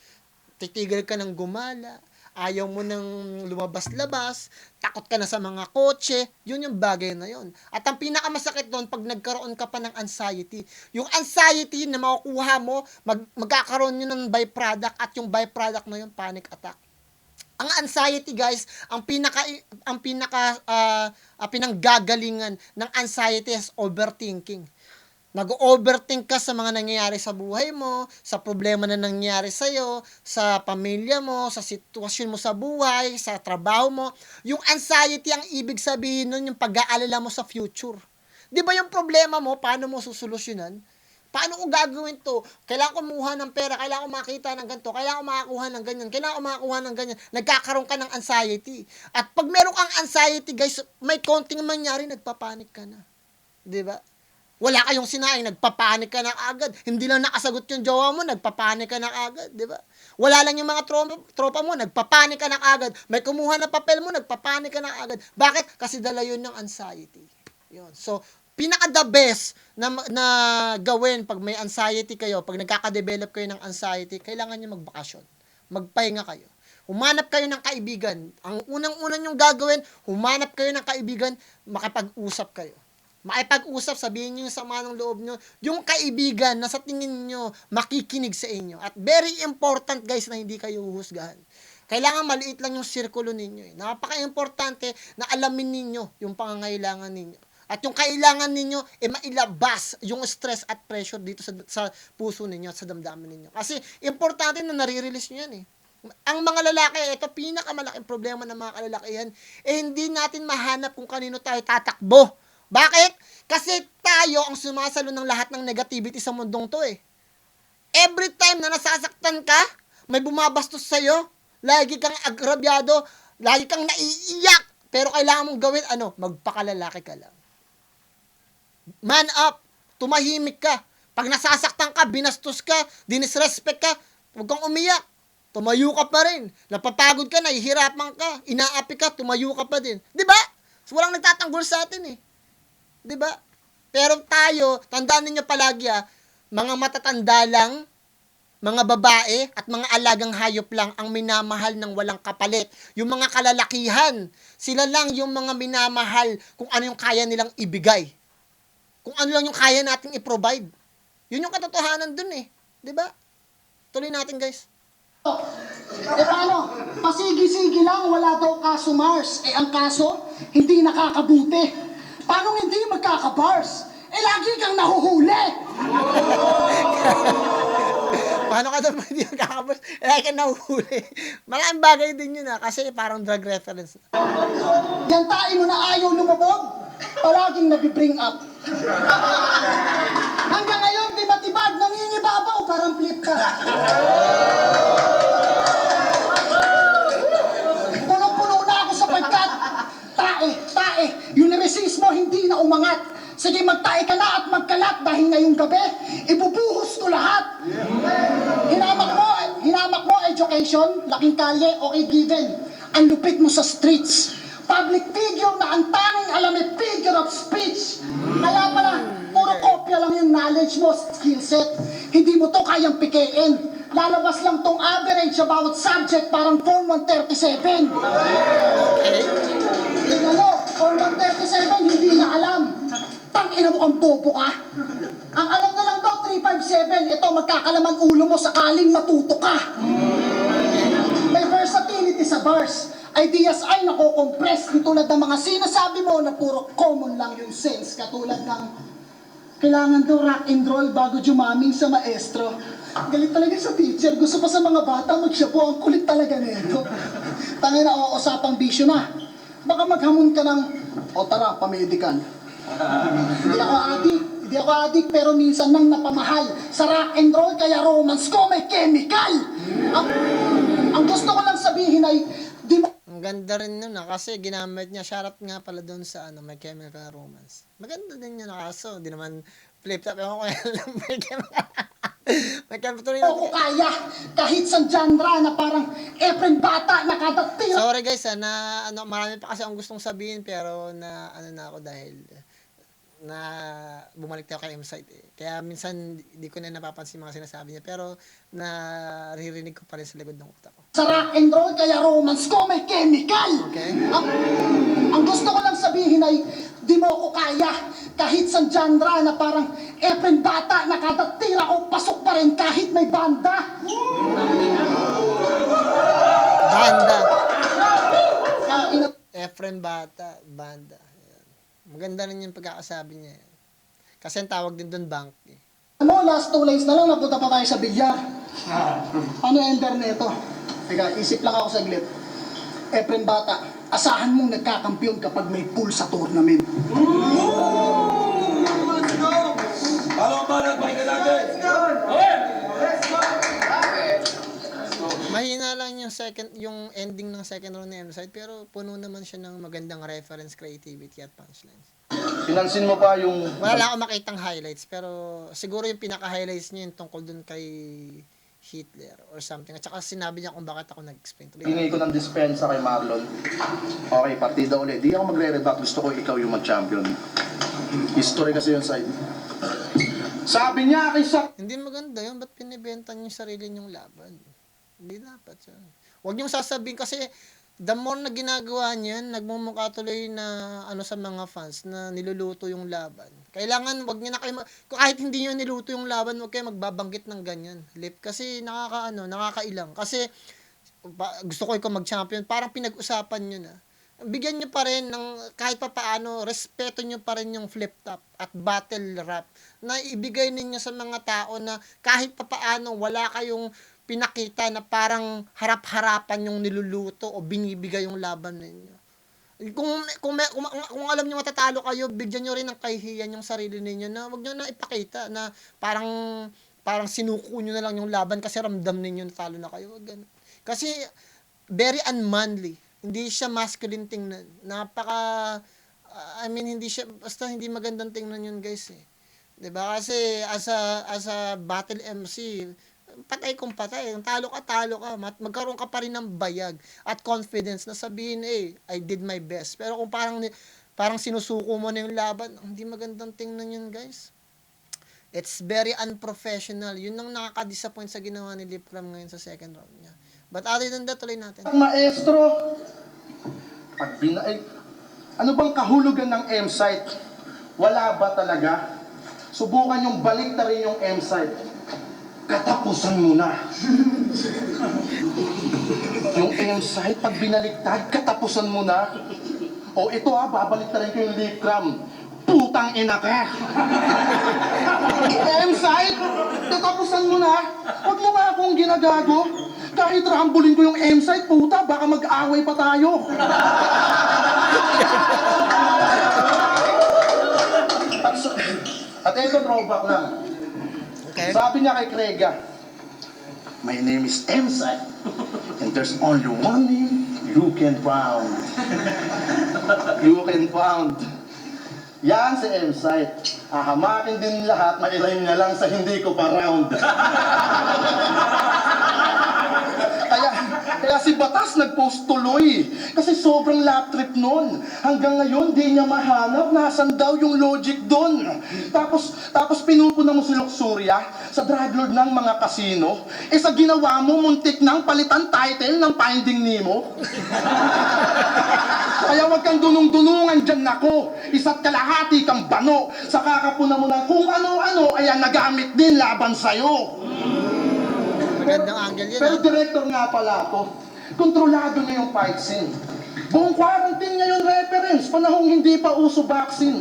titigil ka ng gumala, ayaw mo nang lumabas-labas, takot ka na sa mga kotse, yun yung bagay na yun. At ang pinakamasakit doon, pag nagkaroon ka pa ng anxiety, yung anxiety na makukuha mo, magkakaroon yun ng byproduct, at yung byproduct na yun, panic attack. Ang anxiety guys, ang pinanggagalingan ng anxiety is overthinking. Nag-overthink ka sa mga nangyayari sa buhay mo, sa problema na nangyayari sa'yo, sa pamilya mo, sa sitwasyon mo sa buhay, sa trabaho mo. Yung anxiety, ang ibig sabihin nun, yung pag-aalala mo sa future. Di ba yung problema mo, paano mo susolusyonan? Paano ko gagawin to? Kailangan ko kumuha ng pera, kailangan ko makita ng ganito, kailangan ko makakuha ng ganyan, kailangan ko makakuha ng ganyan. Nagkakaroon ka ng anxiety. At pag meron kang anxiety, guys, may konting mangyari, nagpapanik ka na. Di ba? Wala kayong sinaing, nagpapanik ka na agad. Hindi lang nakasagot yung jowa mo, nagpapanik ka na agad, di ba? Wala lang yung mga tropa mo, nagpapanik ka na agad. May kumuha na papel mo, nagpapanik ka na agad. Bakit? Kasi dala yun ng anxiety. Yun. So, pinaka-the best na gawin pag may anxiety kayo, pag nagkaka-develop kayo ng anxiety, kailangan nyo magbakasyon. Magpahinga kayo. Humanap kayo ng kaibigan. Ang unang-unang yung gagawin, humanap kayo ng kaibigan, makipag-usap kayo. Makipag-usap, sabihin nyo yung sama ng loob nyo, yung kaibigan na sa tingin nyo makikinig sa inyo. At very important guys na hindi kayo huhusgahan. Kailangan maliit lang yung sirkulo ninyo. Napaka-importante na alamin ninyo yung pangangailangan ninyo. At yung kailangan ninyo, mailabas yung stress at pressure dito sa puso ninyo at sa damdamin ninyo. Kasi importante na nare-release nyo yan eh. Ang mga lalaki, ito pinakamalaking problema ng mga kalalakihan, hindi natin mahanap kung kanino tayo tatakbo. Bakit? Kasi tayo ang sumasalo ng lahat ng negativity sa mundong to eh. Every time na nasasaktan ka, may bumabastos sa'yo, lagi kang agrabyado, lagi kang naiiyak, pero kailangan mong gawin, magpakalalaki ka lang. Man up, tumahimik ka. Pag nasasaktan ka, binastos ka, dinisrespect ka, huwag kang umiyak. Tumayo ka pa rin. Napapagod ka, nahihirapan ka, inaapi ka, tumayo ka pa din. Di ba? So, walang nagtatanggol sa atin eh. Diba? Pero tayo, tandaan niyo palagi mga matatanda lang, mga babae at mga alagang hayop lang ang minamahal ng walang kapalit. Yung mga kalalakihan, sila lang yung mga minamahal kung ano yung kaya nilang ibigay. Kung ano lang yung kaya nating i-provide. Yun yung katotohanan dun eh. Diba? Tuloy natin guys. Paano? Pasigi-sigi lang, wala daw kaso Mars. Ang kaso, hindi nakakabuti. Paano hindi magkaka-bars? Lagi kang nahuhuli! paano ka daw hindi magkakapos? Kaya ka nahuhuli. Malaking bagay din yun kasi parang drug reference. Yan tayo mo na ayaw lumubog, palaging nabibring up. Hanggang ngayon, di matibag, nangingibabaw, parang flip ka. Punong-puno na ako sapagkat, tae, yung nemesis mo hindi na umangat. Sige, magtae ka na at magkalat dahil ngayong gabi, ibubuhos ko lahat. Hinamak mo education, laking kalye, okay given. Ang lupit mo sa streets. Public figure na ang tanging alam ay figure of speech. Kaya pala, puro kopya lang yung knowledge mo, skill set. Hindi mo to kayang pikein. Lalabas lang tong average sa bawat subject, parang Form 137. Tingnan mo, Form 137, hindi na alam. Tangina mo kang bobo ka. Ang alam na lang daw, 357. Ito, magkakalaman ulo mo sakaling matuto ka. May versatility sa verse. Ideas ay nako-compress. Tulad ng mga sinasabi mo na puro common lang yung sense. Katulad ng kailangan daw rock and roll bago jumaming sa maestro. Galit talaga sa teacher. Gusto pa sa mga bata mag-shabu. Ang kulit talaga nito. Tangina, o usapang bisyo na. Baka maghamon ka ng, o tara, pamedical. Hindi ako adik, pero minsan nang napamahal sa rock and roll, kaya romance ko may chemical. Ang gusto ko lang sabihin ay, di mo... Ang ganda rin nun kasi ginamit niya, shoutout nga pala doon sa My Chemical Romance. Maganda din yun kaso, di naman flip top. Ewan ko yan lang, may chemical ko kaya, kahit sa genre na parang Efren Bata, nakadating. Sorry guys, marami pa kasi akong gustong sabihin pero na ako dahil na bumalik tayo kay M-Site Kaya minsan di ko na napapansin mga sinasabi niya pero naririnig ko pa rin sa likod ng utak ko. Sa rock and roll, kaya romance ko may chemical. Okay. Ang gusto ko lang sabihin ay, di mo ko kaya, kahit sa genre na parang Efren Bata, nakadating ako, pasok pa rin kahit may banda. Banda. Efren Bata, banda. Maganda rin yung pagkakasabi niya. Kasi ang tawag din doon bank. Last 2 lines na lang, napunta pa tayo sa bilyar. Ano ender nito? Teka, isip lang ako saglit. Efren Bata, asahan mong nagkakampiyon kapag may pool sa tournament. Mahina lang yung ending ng second round ni M-Site pero puno naman siya ng magandang reference, creativity at punchlines. Pinansin mo pa yung... Wala lang ako makitang highlights pero siguro yung pinaka-highlights niya yung tungkol dun kay Hitler or something. At saka sinabi niya kung bakit ako nag-explain. Hingi ko ng dispensa kay Marlon. Okay, partida ulit. Di ako magre-reback. Gusto ko ikaw yung mag-champion. History kasi yung side. Sabi niya kay Sak... Hindi maganda yun. Ba't pinibenta niyo yung sarili niyong laban? Hindi dapat yun. Huwag niyong sasabihin kasi the more na ginagawa niyan, nagmumukha tuloy na sa mga fans na niluluto yung laban. Kailangan wag niyo na kayo kahit hindi niyo niluto yung laban, wag kayo magbabanggit ng ganyan. Lip kasi nakakailang. Kasi gusto ko ikaw mag-champion, parang pinag-usapan niyo na. Bigyan niyo pa rin ng kahit pa paano, respeto niyo pa rin yung flip top at battle rap na ibigay ninyo sa mga tao na kahit pa paano wala kayong pinakita na parang harap-harapan yung niluluto o binibigay yung laban ninyo. Kung alam niyo matatalo kayo, bigyan niyo rin ng kahihiyan yung sarili ninyo na wag niyo na ipakita na parang sinuko niyo na lang yung laban kasi ramdam ninyo natalo na kayo. Wag ganun. Kasi very unmanly. Hindi siya masculine tingnan. Hindi siya basta hindi magandang tingnan yun, guys. 'Di ba? Kasi as a battle MC, patay kung patay. Talo ka. Magkaroon ka pa rin ng bayag at confidence na sabihin, I did my best. Pero kung parang sinusuko mo na yung laban, hindi magandang tingnan yun, guys. It's very unprofessional. Yun ang nakaka-disappoint sa ginawa ni Lipram ngayon sa second round niya. But other than that, tuloy natin. Maestro, ano bang kahulugan ng M-Site? Wala ba talaga? Subukan yung balik na rin yung M-Site. Katapusan mo na. Yung M-Site, pag binaliktad, katapusan mo na. O ito babalik na rin ko yung Lipram. Putang ina ka! M-Site, katapusan mo na. Huwag mo nga akong ginagago. Kahit rambulin ko yung M-site, puta, baka mag-away pa tayo. At ito, throwback lang. Okay. Sabi niya kay Krega, my name is M-site, and there's only one name you can found. You can found. Yan si M-site. Ahamakin din lahat, mailayin niya lang sa hindi ko pa round. Kaya si Batas nag-post tuloy. Kasi sobrang lap trip nun. Hanggang ngayon, di niya mahanap nasan daw yung logic doon. Tapos pinupuna mo si Luxuria sa drug lord ng mga kasino. Sa ginawa mo, muntik nang palitan title ng Finding Nemo. Kaya wag kang dunong-dunungan dyan nako. Isa't kalahati kang bano. Sa kakapuna mo ng kung ano-ano, ayan nagamit din laban sa'yo. Magandang angle yun, Pero ha? director nga pala ako. Kontrolado niya yung fight scene. Buong quarantine niya yung reference, panahong hindi pa uso vaccine.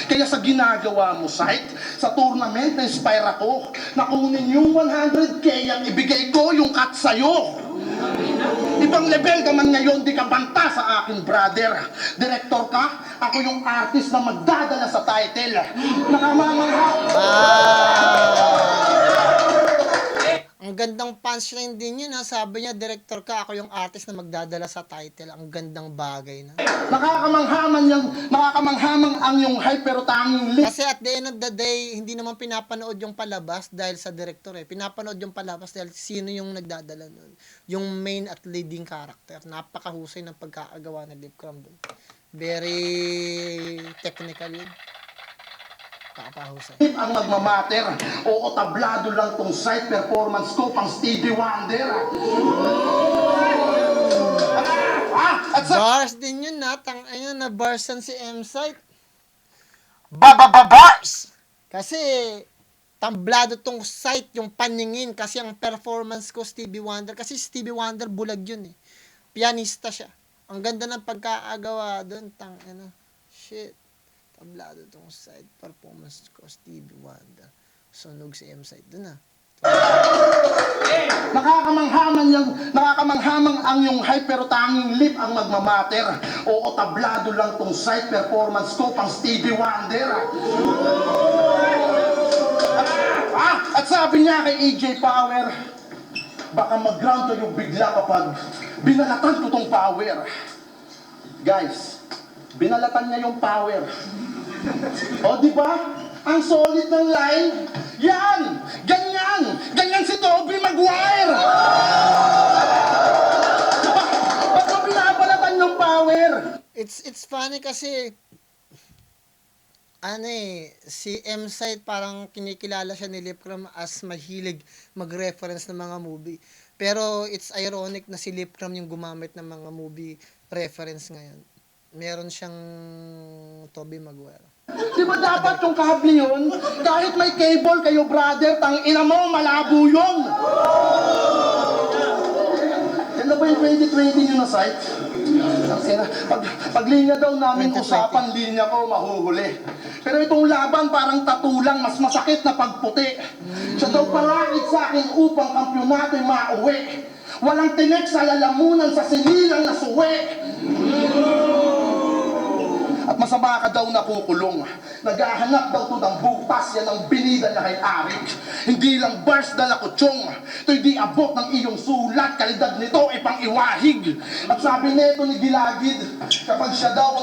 Kaya sa ginagawa mo site, sa tournament, na-inspire ako. Nakunin yung 100K at ibigay ko yung cut sa'yo. Ibang level ka man ngayon, di ka banta sa akin, brother. Director ka, ako yung artist na magdadala sa title. Nakamamangha. Ang gandang punchline din yun, ha? Sabi niya, director ka, ako yung artist na magdadala sa title. Ang gandang bagay na. Nakakamanghamang ang yung hype pero tanging lit. Kasi at the end of the day, hindi naman pinapanood yung palabas dahil sa director, eh. Pinapanood yung palabas dahil sino yung nagdadala nun. Yung main at leading character. Napakahusay ng pagkakagawa ng Lip Cram dun. Very technical yun. Napakahusay. Ang magmamater. Oo, tablado lang tong site performance ko pang Stevie Wonder. At sa Bars din yun, na ayun, na barsan si M-Site. Bars! Kasi, tamblado tong site, yung paningin, kasi ang performance ko, Stevie Wonder, kasi Stevie Wonder, bulag yun eh. Pianista siya. Ang ganda ng pagkakagawa doon, shit. Tablado tong site, performance ko, Stevie Wonder. Sunog si M-Site doon, nakakamanghamang ang yung hype pero tanging lip ang magmamater. Oo, tablado lang tong site performance ko pang Stevie Wonder. At sabi niya kay AJ Power, baka mag-ground kayo bigla kapag binalatan ko tong power. Guys, binalatan niya yung power. O, di ba? Ang solid ng line. Yan! Ganyan! Ganyan si Tobey Maguire! Ba't mo binabalatan yung power? It's funny kasi si M-Site parang kinikilala siya ni Lip Cram as mahilig mag-reference ng mga movie. Pero it's ironic na si Lip Cram yung gumamit ng mga movie reference ngayon. Meron siyang Tobey Maguire. Di ba dapat yung kable yun? Kahit may cable kayo, brother, tang ina mo, malabo yun! Yan na ba yung 2020 nyo na site? Pag linya daw namin 2020. usapan, linya ko, mahuhuli. Pero itong laban parang tatulang, mas masakit na pagputi. Siya daw palakit sa akin upang kampyonato ay mauwi. Walang tinik sa lalamunan sa sinilang na suwi. At masama ka daw nakukulong. Naghahanap daw to ng butas, yan ang binida niya kay Arik. Hindi lang bars dala kutsong, ito'y di abot ng iyong sulat, kalidad nito ay pang iwahig. At sabi nito ni Gilagid, kapag siya daw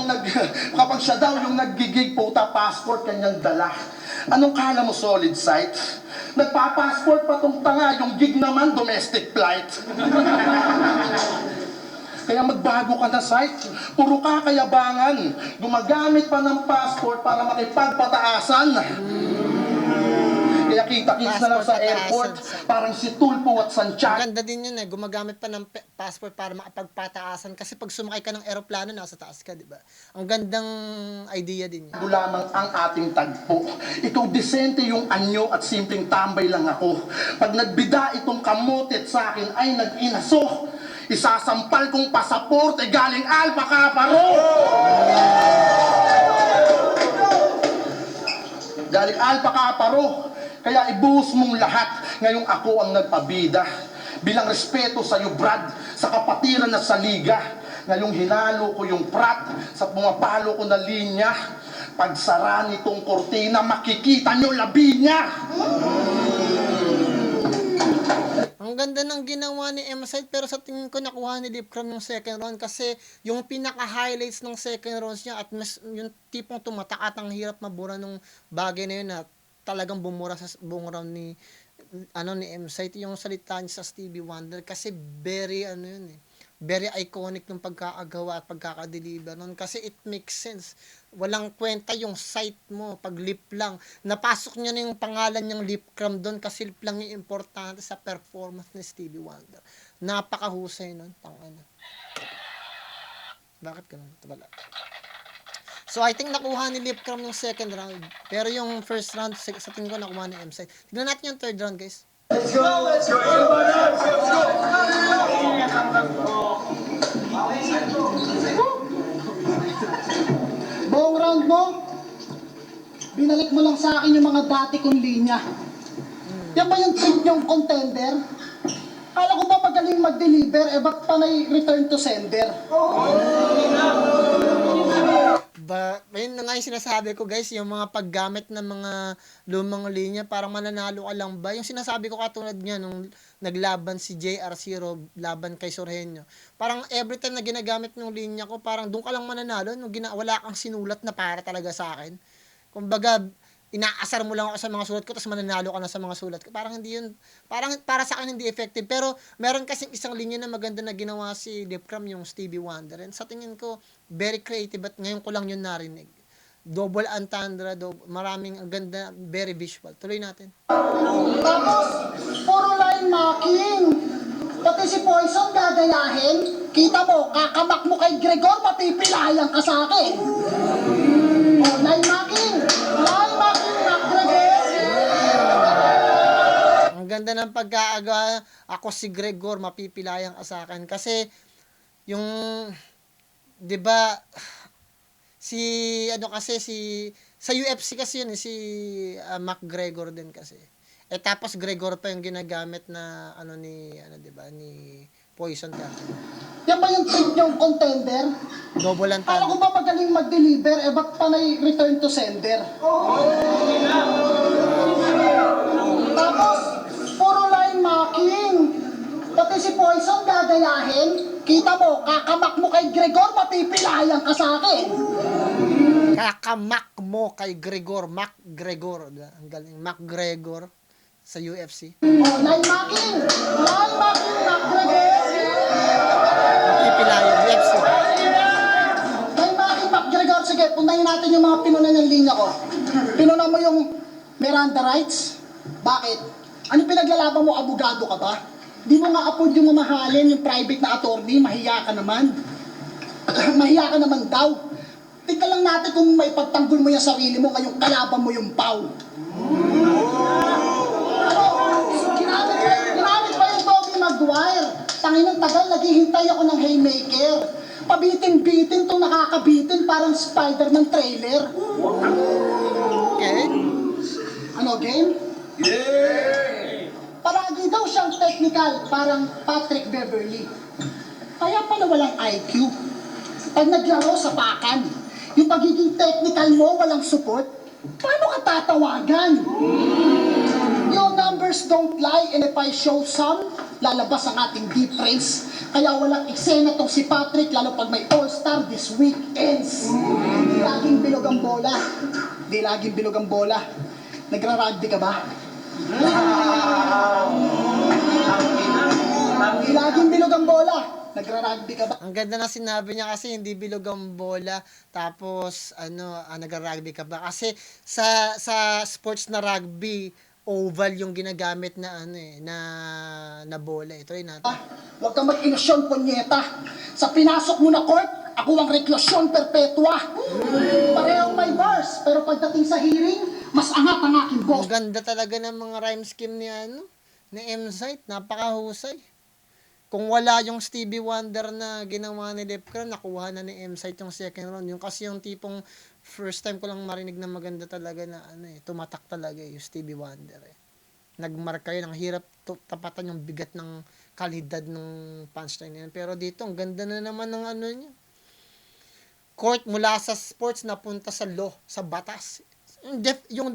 yung naggigig puta passport kanyang dala. Anong kala mo solid site? Nagpa-passport pa tong tanga, yung gig naman domestic flight. Kaya magbago ka na site. Puro ka kayabangan. Gumagamit pa ng passport para makipagpataasan. Kaya kita-kits na lang sa airport. Parang si Tulpo at Santiago. Ganda din yun eh. Gumagamit pa ng passport para makapagpataasan. Kasi pag sumakay ka ng eroplano, nasa taas ka, di ba? Ang gandang idea din yun. Lamang ang ating tagpo. Ikaw disente yung anyo at simpleng tambay lang ako. Pag nagbida itong kamotet sa akin ay nag-inaso. Isasampal kong pasaporte galing Alpha Kaparo. Galing Alpha Kaparo. Kaya ibuhos mong lahat. Ngayong ako ang nagpabida. Bilang respeto sa iyo, Brad, sa kapatiran at sa liga. Ngayong hinalo ko yung prat sa pumapalo ko na linya. Pagsara nitong kortina, makikita nyo labi niya. Ang ganda ng ginawa ni M-Site, pero sa tingin ko nakuha ni Lipcram yung second round kasi yung pinaka-highlights ng second rounds niya at mas, yung tipong tumatak at ang hirap mabura nung bagay na yun na talagang bumura sa buong round ni M-Site yung salita niya sa Stevie Wonder kasi very very iconic ng pagkakagawa at pagkakadeliver nun kasi it makes sense. Walang kwenta yung site mo pag lip lang. Napasok niya na yung pangalan niyang Lipcram doon kasi lip lang yung importante sa performance ni Stevie Wonder. Napakahusay nun. Tangina. Bakit ganun? Wala. So I think nakuha ni Lipcram yung second round. Pero yung first round sa tingin ko nakuha ni M-Site. Tignan natin yung third round, guys. Buong round mo, binalik mo lang sa akin yung mga dati kong linya. Yan ba yung trick yung contender? Kala ko ba magaling mag-deliver, ba't panay return to sender? Ayun na nga yung sinasabi ko, guys, yung mga paggamit ng mga lumang linya, parang mananalo ka lang ba? Yung sinasabi ko katulad niya nung naglaban si JR0 laban kay Sorhenyo. Parang every time na ginagamit ng linya ko, parang doon ka lang mananalo nung wala kang sinulat na para talaga sa akin. Kumbaga, inaasar mo lang ako sa mga sulat ko tapos mananalo ka na sa mga sulat ko. Parang hindi yun, parang para sa akin hindi effective. Pero meron kasing isang linya na maganda na ginawa si Lipcram, yung Stevie Wonder. And sa tingin ko, very creative at ngayon ko lang yun narinig. Double entendre, maraming ang ganda, very visual. Tuloy natin. Tapos, puro line marking. Pati si Poison gagayahin. Kita mo, kakamak mo kay Gregor, mapipilayan ka sa akin. Oh, line marking. Line marking, Mac Gregor. Ang ganda ng pagkaaga, ako si Gregor, mapipilayang ka sa akin. Kasi, yung, di ba, sa UFC kasi yun, si McGregor din kasi. Tapos Gregor pa yung ginagamit na, di ba, ni Poison ka. Yan ba yung trick yung contender? Double ang Kala ko ba magaling mag-deliver, ba't panay return to sender? Tapos, puro line marking. Pati si Poison gagayahin. Kita mo, kakamak mo kay Gregor, mapipilayan ka sa akin. Kakamak mo kay Gregor, McGregor. Ang galing, McGregor sa UFC. Oh, line marking. Line marking, Mac Gregor. Mapipilayang, UFC. Line marking, Mac Gregor. Sige, puntahin natin yung mga pinunan ng linya ko. Pinunan mo yung Miranda rights. Bakit? Ano pinaglalaban mo, abogado ka ba? Di mo nga afford yung mamahalin, yung private na attorney, mahiya ka naman. Mahiya ka naman daw. Tignan lang natin kung may pagtanggol mo yung sarili mo, ngayong kalaban mo yung pau. Ginamit pa yung Tobey Maguire. Tanginang tagal, naghihintay ako ng haymaker. Pabitin-bitin itong nakakabitin, parang Spider-Man trailer. Okay. Ano, game? Palagi daw siyang technical, parang Patrick Beverly. Kaya pala walang IQ. Pag naglaro sa pakan, yung pagiging technical mo, walang support, paano ka tatawagan? Your numbers don't lie, and if I show some, lalabas ang ating difference. Kaya walang eksena tong si Patrick, lalo pag may all-star this week ends. Di laging bilog ang bola. Di laging bilog ang bola. Nagra-rugby ka ba? Di laging bilog ang bola. Nagra-rugby ka ba? Ang ganda na sinabi niya kasi hindi bilog ang bola tapos nagra-rugby ka ba? Kasi sa sports na rugby, oval yung ginagamit na na bola. Tuloy natin. Huwag kang mag-ilusyon, punyeta. Sa pinasok mo na court, ako ang reklusyon perpetua. Parehong may bars, pero pagdating sa hearing, mas angat ang aking boss. Ang ganda talaga ng mga rhyme scheme ni M-Site. Napakahusay. Kung wala yung Stevie Wonder na ginawa ni Lipcram, nakuha na ni M-Site yung second round. Yung kasi yung tipong first time ko lang marinig na maganda talaga na ano eh, tumatak talaga eh, yung Stevie Wonder eh. Nagmarka yun, ang hirap tapatan yung bigat ng kalidad ng punchline na yun. Pero dito, ang ganda na naman ng ano niya. Court mula sa sports napunta sa law, sa batas. Yung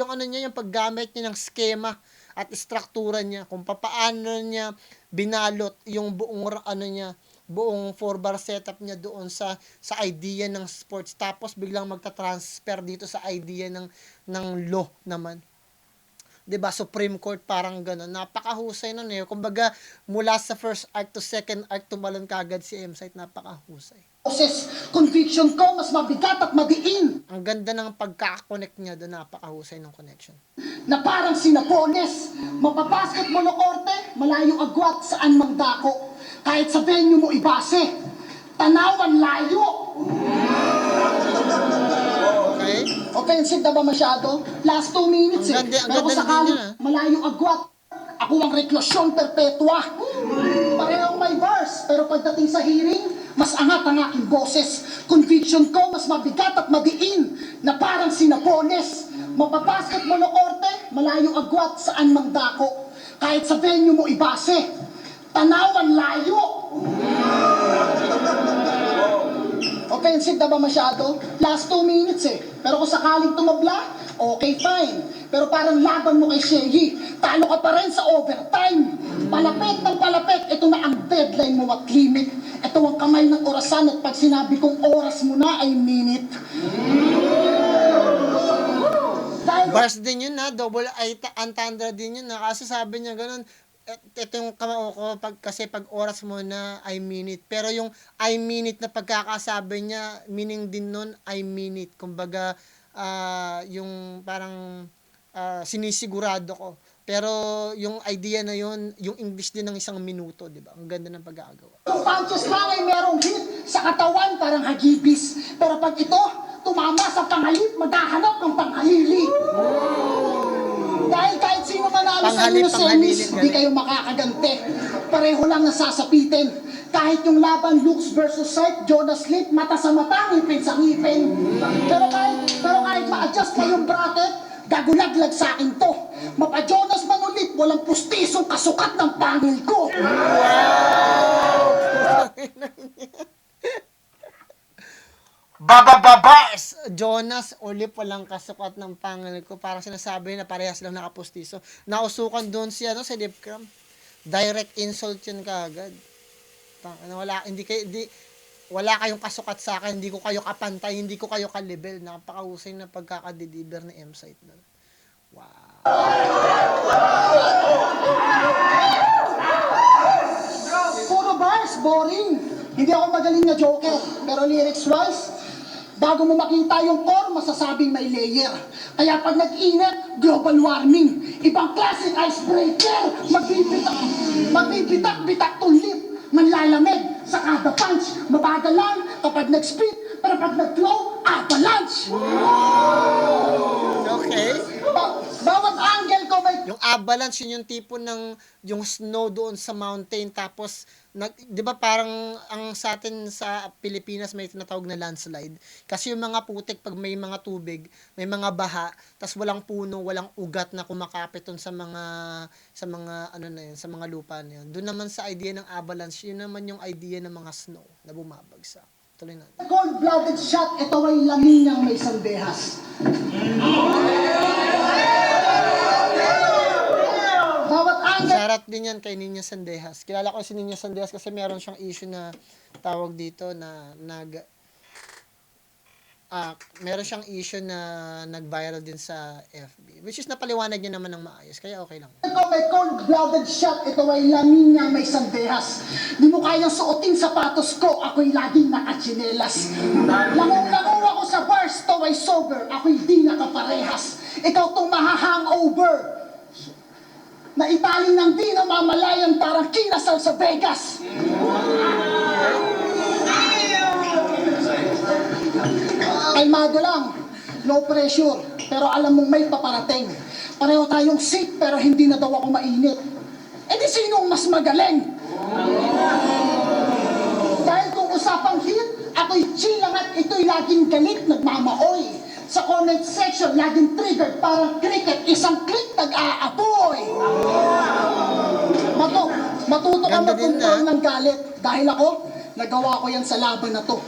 ano niya, yung paggamit niya ng schema at struktura niya, kung papaano niya binalot yung buong ano niya, buong 4-bar setup niya doon sa idea ng sports, tapos biglang magta-transfer dito sa idea ng law naman. 'Di ba? Supreme Court, parang gano'n. Napakahusay nun eh. Kumbaga, mula sa first arc to second arc, tumalon kagad si M-Site. Napakahusay. Boses, conviction ko mas mabigat at madiin Ang ganda ng pagka-connect niya doon. Napakahusay ng connection. na parang sinapones. Mapapasket mo no korte, malayo agwat saan mang dako. Kahit sa venue mo ibase, tanawan layo. Okay? Offensive na ba masyado? Last 2 minutes Ang ganda- ang Pero kung ganda sakali, din yun, malayo agwat, ako ang reklusyon perpetua. Parehong may bars, pero pagdating sa hearing, mas angat ang aking boses. Conviction ko mas mabigat at madiin na parang sinapones. Mapapasket mo no korte, malayo agwat saan mang dako. Kahit sa venue mo ibase, tanawan layo. Offensive na ba masyado? Last 2 minutes Pero kung sakaling tumabla, okay, fine. Pero parang laban mo kay Shea, talo ka pa rin sa overtime. Palapit ng palapit, ito na ang deadline mo at limit. Ito ang kamay ng orasan at pag sinabi kong oras mo na ay minute. Dahil Bars din yun na, double entendre din yun na, kasi sabi niya ganun, ito yung kamao ko, kasi pag oras mo na, I mean it. Pero yung I mean it na pagkakasabi niya, meaning din nun, I mean it. Kumbaga, yung parang sinisigurado ko. Pero yung idea na yun, yung English din ng 1 minuto, di ba? Ang ganda ng pagkakagawa. yung punches lang ay merong hit sa katawan parang hagibis. Pero pag ito, tumama sa pangalip, maghahanap ng panghalili. Dahil kahit sino manalo sa inyo Panghalip, sa panghalili, semis, hindi kayo makakagante. Pareho lang nasasapitin. Kahit yung laban Lux versus Sight, Jonas Lip, mata sa mata, ngipin sa ngipin. Pero kahit ma-adjust na yung bracket, gagulaglag sa akin to. Mapa-Jonas man ulit, walang pustisong kasukat ng pangil ko. Babababars! Jonas, Olip, walang kasukat ng pangalan ko. Parang sinasabi na parehas lang nakapustiso. Nausukan doon si Lipcram. Direct insult yun kaagad. Wala kayong kasukat sa akin, hindi ko kayo kapantay, hindi ko kayo kalibel. Napakahusay na pagkakadeliver ni M-Site doon. Wow. Puro bars, boring. Hindi ako magaling na joker, pero lyrics-wise, bago mo makita yung core, masasabing may layer. Kaya pag nag-init, global warming. Ibang classic icebreaker. Magbibitak-bitak tulip. Manlalamig sa kada punch. Mabagal lang kapag nag-speed, pero pag nag-flow, avalanche. Okay. Bawat angle ko may Yung avalanche, yun yung tipo ng yung snow doon sa mountain, tapos 'di ba parang ang sa atin sa Pilipinas may tinatawag na landslide kasi yung mga putik pag may mga tubig, may mga baha, tapos walang puno, walang ugat na kumakapit doon sa mga ano na yun, sa mga lupa na yun. Doon naman sa idea ng avalanche, yun naman yung idea ng mga snow na bumabagsak. Tuloy natin. cold-blooded shot, ito ay laminang may sandehas. Bawat angle Shoutout din yan kay Nina Sandejas. Kilala ko si Nina Sandejas kasi meron siyang issue na tawag dito na meron siyang issue na nag-viral din sa FB. Which is napaliwanag niya naman ng maayos. Kaya okay lang. ko may cold-blooded shot, ito ay laminang may sandehas. Di mo kayang suotin sapatos ko, ako'y laging nakatsinelas. Langung-langung ako sa bars, to ay sober, ako'y di nakaparehas. Ikaw tong mahahangover. Na italing ng di namamalayan parang kinasal sa Vegas. Kalmado lang, no pressure, pero alam mong may paparating. Pareho tayong sick, pero hindi na daw ako mainit. E di sinong mas magaling? Dahil kung usapang hit, Ako'y chilang at ito'y laging galit, nagmamaoy. Sa comment section, laging triggered, parang cricket, isang click, nag-aapoy. Matuto ka Ganda din mag-control na. ng galit. Dahil ako, nagawa ko yan sa laban na to.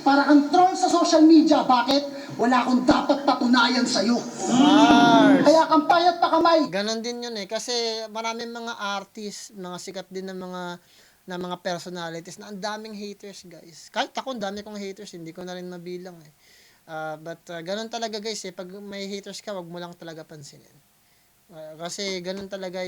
Para kang troll sa social media, bakit? Wala akong dapat patunayan sa'yo. Mars. Kaya kang payat pa kamay. Ganon din yun eh. Kasi maraming mga artists, mga sikat din ng mga personalities na ang daming haters, guys. Kahit ako, ang dami kong haters, hindi ko na rin mabilang eh. But ganon talaga, guys eh. Pag may haters ka, wag mo lang talaga pansinin. Kasi ganun talaga,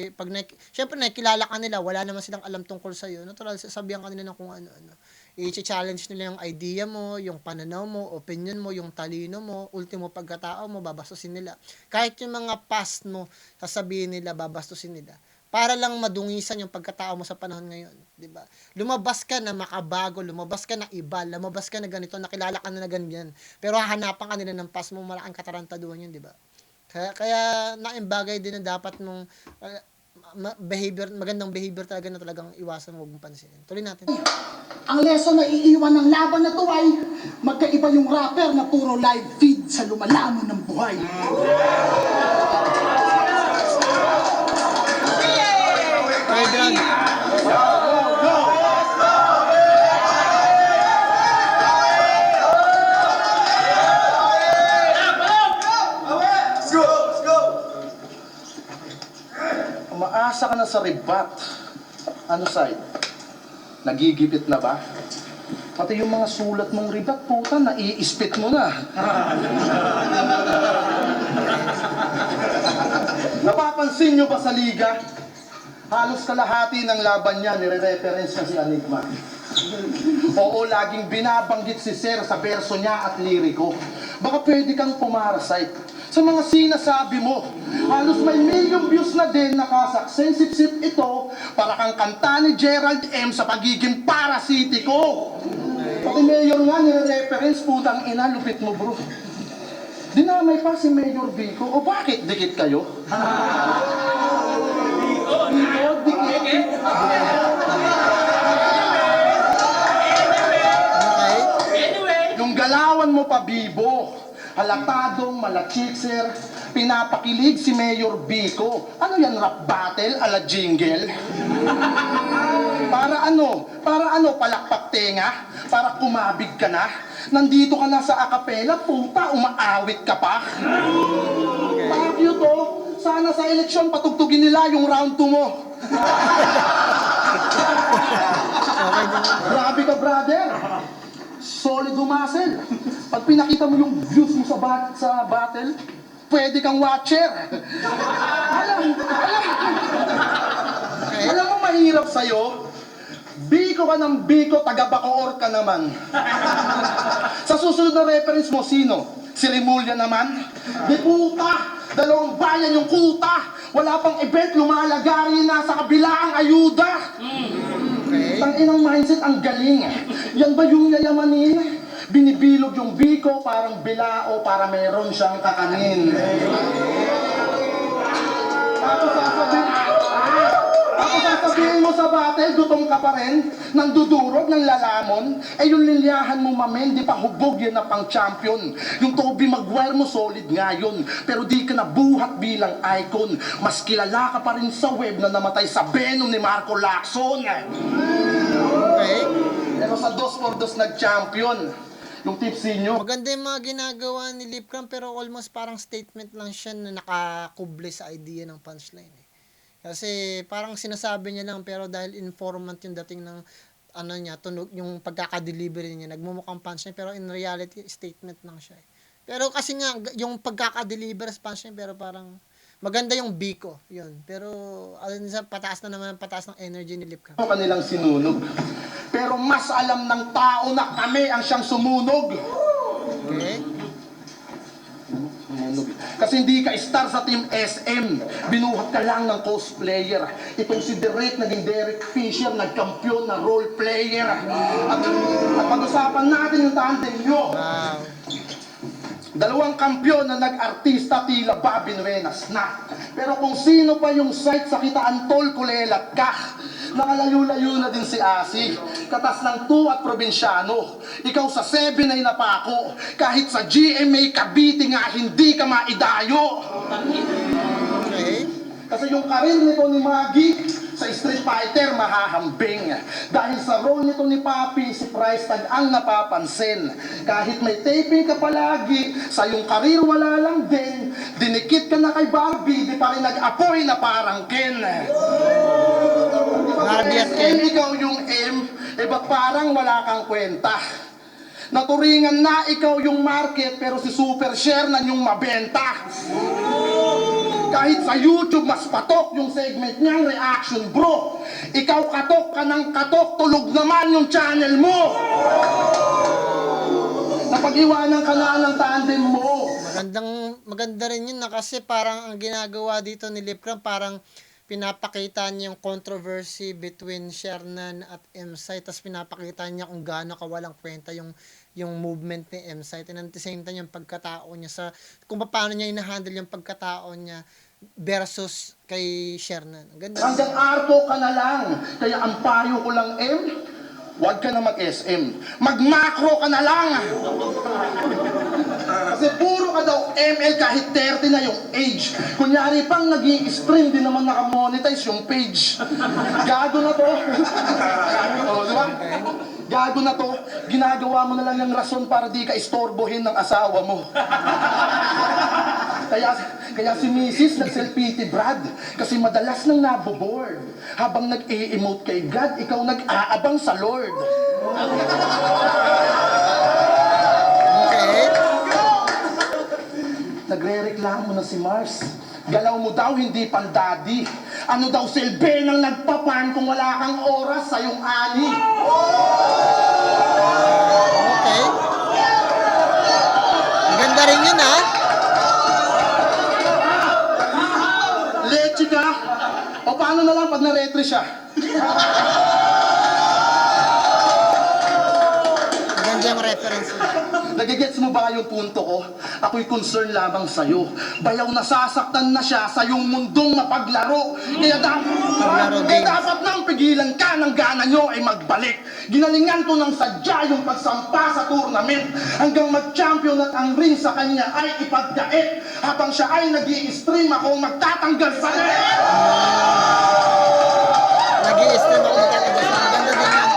syempre nakikilala ka nila, wala naman silang alam tungkol sa'yo. Natural, sasabihan ka nila ng kung ano-ano. I-challenge nila yung idea mo, yung pananaw mo, opinion mo, yung talino mo, ultimo pagkatao mo, babastusin nila. Kahit yung mga past mo, sasabihin nila, babastusin nila. Para lang madungisan yung pagkatao mo sa panahon ngayon, 'di ba? Lumabas ka na makabago, lumabas ka na iba, lumabas ka na ganito, nakilala ka na ganyan. Pero hahanapan ka nila ng past mo, malaking katarantaduhan yun, 'di ba? Kaya naimbagay din na dapat mong magandang behavior talaga na talagang iwasan mo, huwag mong pansinin. Tuloy natin. Ang lesson na iiwan ng laban na to ay magkaiba yung rapper na puro live feed sa lumalamon ng buhay. Okay, Umaasa ka na sa ribat. Ano side? Nagigipit na ba? Pati yung mga sulat mong ribat, puta, naiispit mo na. Napapansin nyo ba sa liga? Halos kalahati ng laban niya, nire-reference niya si Enigma. Oo, laging binabanggit si Sir sa verso niya at liriko. Baka pwede kang pumarasite sa mga sinasabi mo. Halos may million views na din nakasaksen-sip-sip ito para kang kanta ni Gerald M. sa pagiging parasitiko. Pati Mayor nga nire-reference, putang ina, lupit mo bro. Dinamay pa si Mayor Vico. O bakit dikit kayo? Yung galawan mo pa, Bibo. Halatadong malachitser, pinapakilig si Mayor Vico. Ano yan, rap battle ala jingle? Para ano, palakpak tenga? Para kumabig ka na? Nandito ka na sa akapela, puta, umaawit ka pa? Bakit to? Sana sa eleksyon patugtugin nila yung round 2 mo. Grabe ka, brother. Solid muscle. Pag pinakita mo yung views mo sa battle, pwede kang watcher. Alam mo mahirap sa'yo? Biko ka ng Biko, taga Bacoor ka naman. Sa susunod na reference mo, sino? Si Remulla naman? Di puta! Dalawang bayan yung kuta! Wala pang event, lumalagari na sa kabila ang ayuda! Ang inang mindset, ang galing. Yan ba yung yayamanin? Binibilog yung Biko, parang bilao, para meron siyang kakanin. Tapos sasabihin mo sa battle, gutom ka pa rin, nang dudurog ng lalamon, yung lilyahan mo mamen, di pa hubog yan na pang champion. Yung Toby Maguire mo, solid nga yun, pero di ka nabuhat bilang icon. Mas kilala ka pa rin sa web na namatay sa Venom ni Marco Lacson. Okay. Pero sa 2x2 nag-champion. Yung tipsy nyo. Maganda yung mga ginagawa ni Lipcram, pero almost parang statement lang siya na nakakuble sa idea ng punchline eh. Kasi parang sinasabi niya lang, pero dahil informant yung dating ng ano niya, tunog, yung pagkakadelivery niya, nagmumukhang punchline, pero in reality, statement lang siya eh. Pero kasi nga, yung pagkakadeliver sa punchline, pero parang maganda yung Biko, yun. Pero alin sa pataas na naman, pataas ng energy ni Lipcram. Kanilang sinunog. Pero mas alam ng tao na kami ang siyang sumunog. Okay? Kasi hindi ka star sa Team SM. Binuhat ka lang ng cosplayer. Itong si Derek, naging Derek Fisher, nagkampiyon na role player. At pag-usapan natin yung tandem nyo. Wow. Dalawang kampyon na nag-artista tila Bobby Nuenas na. Pero kung sino pa yung site sa Kita Antol, kulelat ka. Nakalayo-layo na din si Asi. katas ng 2 at probinsyano. Ikaw sa 7 ay napako. Kahit sa GMA Cavite nga hindi ka maidayo. Okay. Kasi yung karir nito ni Maggie sa Street Fighter mahahambing. Dahil sa role nito ni Papi, si Price Tag ang napapansin. Kahit may taping ka palagi, sa iyong karir wala lang din. Dinikit ka na kay Barbie, di pa rin nag-apoy na parang Ken. Di ba Barbie at SM, ikaw yung M, ba't parang wala kang kwenta? Naturingan na ikaw yung market, pero si Super Share na yung mabenta. Kahit sa YouTube, mas patok yung segment niyang reaction, bro. Ikaw katok ka ng katok, tulog naman yung channel mo. Napag-iwanan ka na ng tandem mo. Maganda rin yun na kasi parang ang ginagawa dito ni Lipcram, parang pinapakita niya yung controversy between Shernan at M-Site, tapos pinapakita niya kung gaano kawalang kwenta yung movement ni M-Site, and at the same time yung pagkatao niya sa kung paano niya ina-handle yung pagkatao niya versus kay Shernan. Ganda. Hanggang arko ka na lang. Kaya ang payo ko lang, M, huwag ka na mag-SM. Mag-macro ka na lang. Kasi puro ka daw ML kahit 30 na yung age. Kunyari pang nag-i-stream, di naman nakamonetize yung page. Gago na to. O, di ba? Gago na to. Ginagawa mo na lang yung rason para di ka istorbohin ng asawa mo. Kaya si Mrs. nag-self-pity Brad kasi madalas nang naboboard. Habang nag-i-emote kay God, ikaw nag-aabang sa Lord. Okay. Nagre-reklamo na si Mars. Galaw mo daw, hindi pandadi. Ano daw silbi ng nagpapan kung wala kang oras sa iyong ani? Okay. Maganda rin yun, ha? Leche ka? O paano na lang pag na-retry siya? Maganda yung reference niya. Nagigets mo ba yung punto ko? Ako'y concern lamang sa'yo. Bayaw nasasaktan na siya sa iyong mundong mapaglaro. Kaya dapat nang pigilan ka ng gana nyo ay magbalik. Ginalingan ko ng sadya yung pagsampa sa tournament hanggang mag-champion at ang ring sa kanya ay ipagkait. Habang siya ay nag-i-stream, ako magtatanggal sa net. Nag-i-stream ako magkakaganda. Maganda din yun.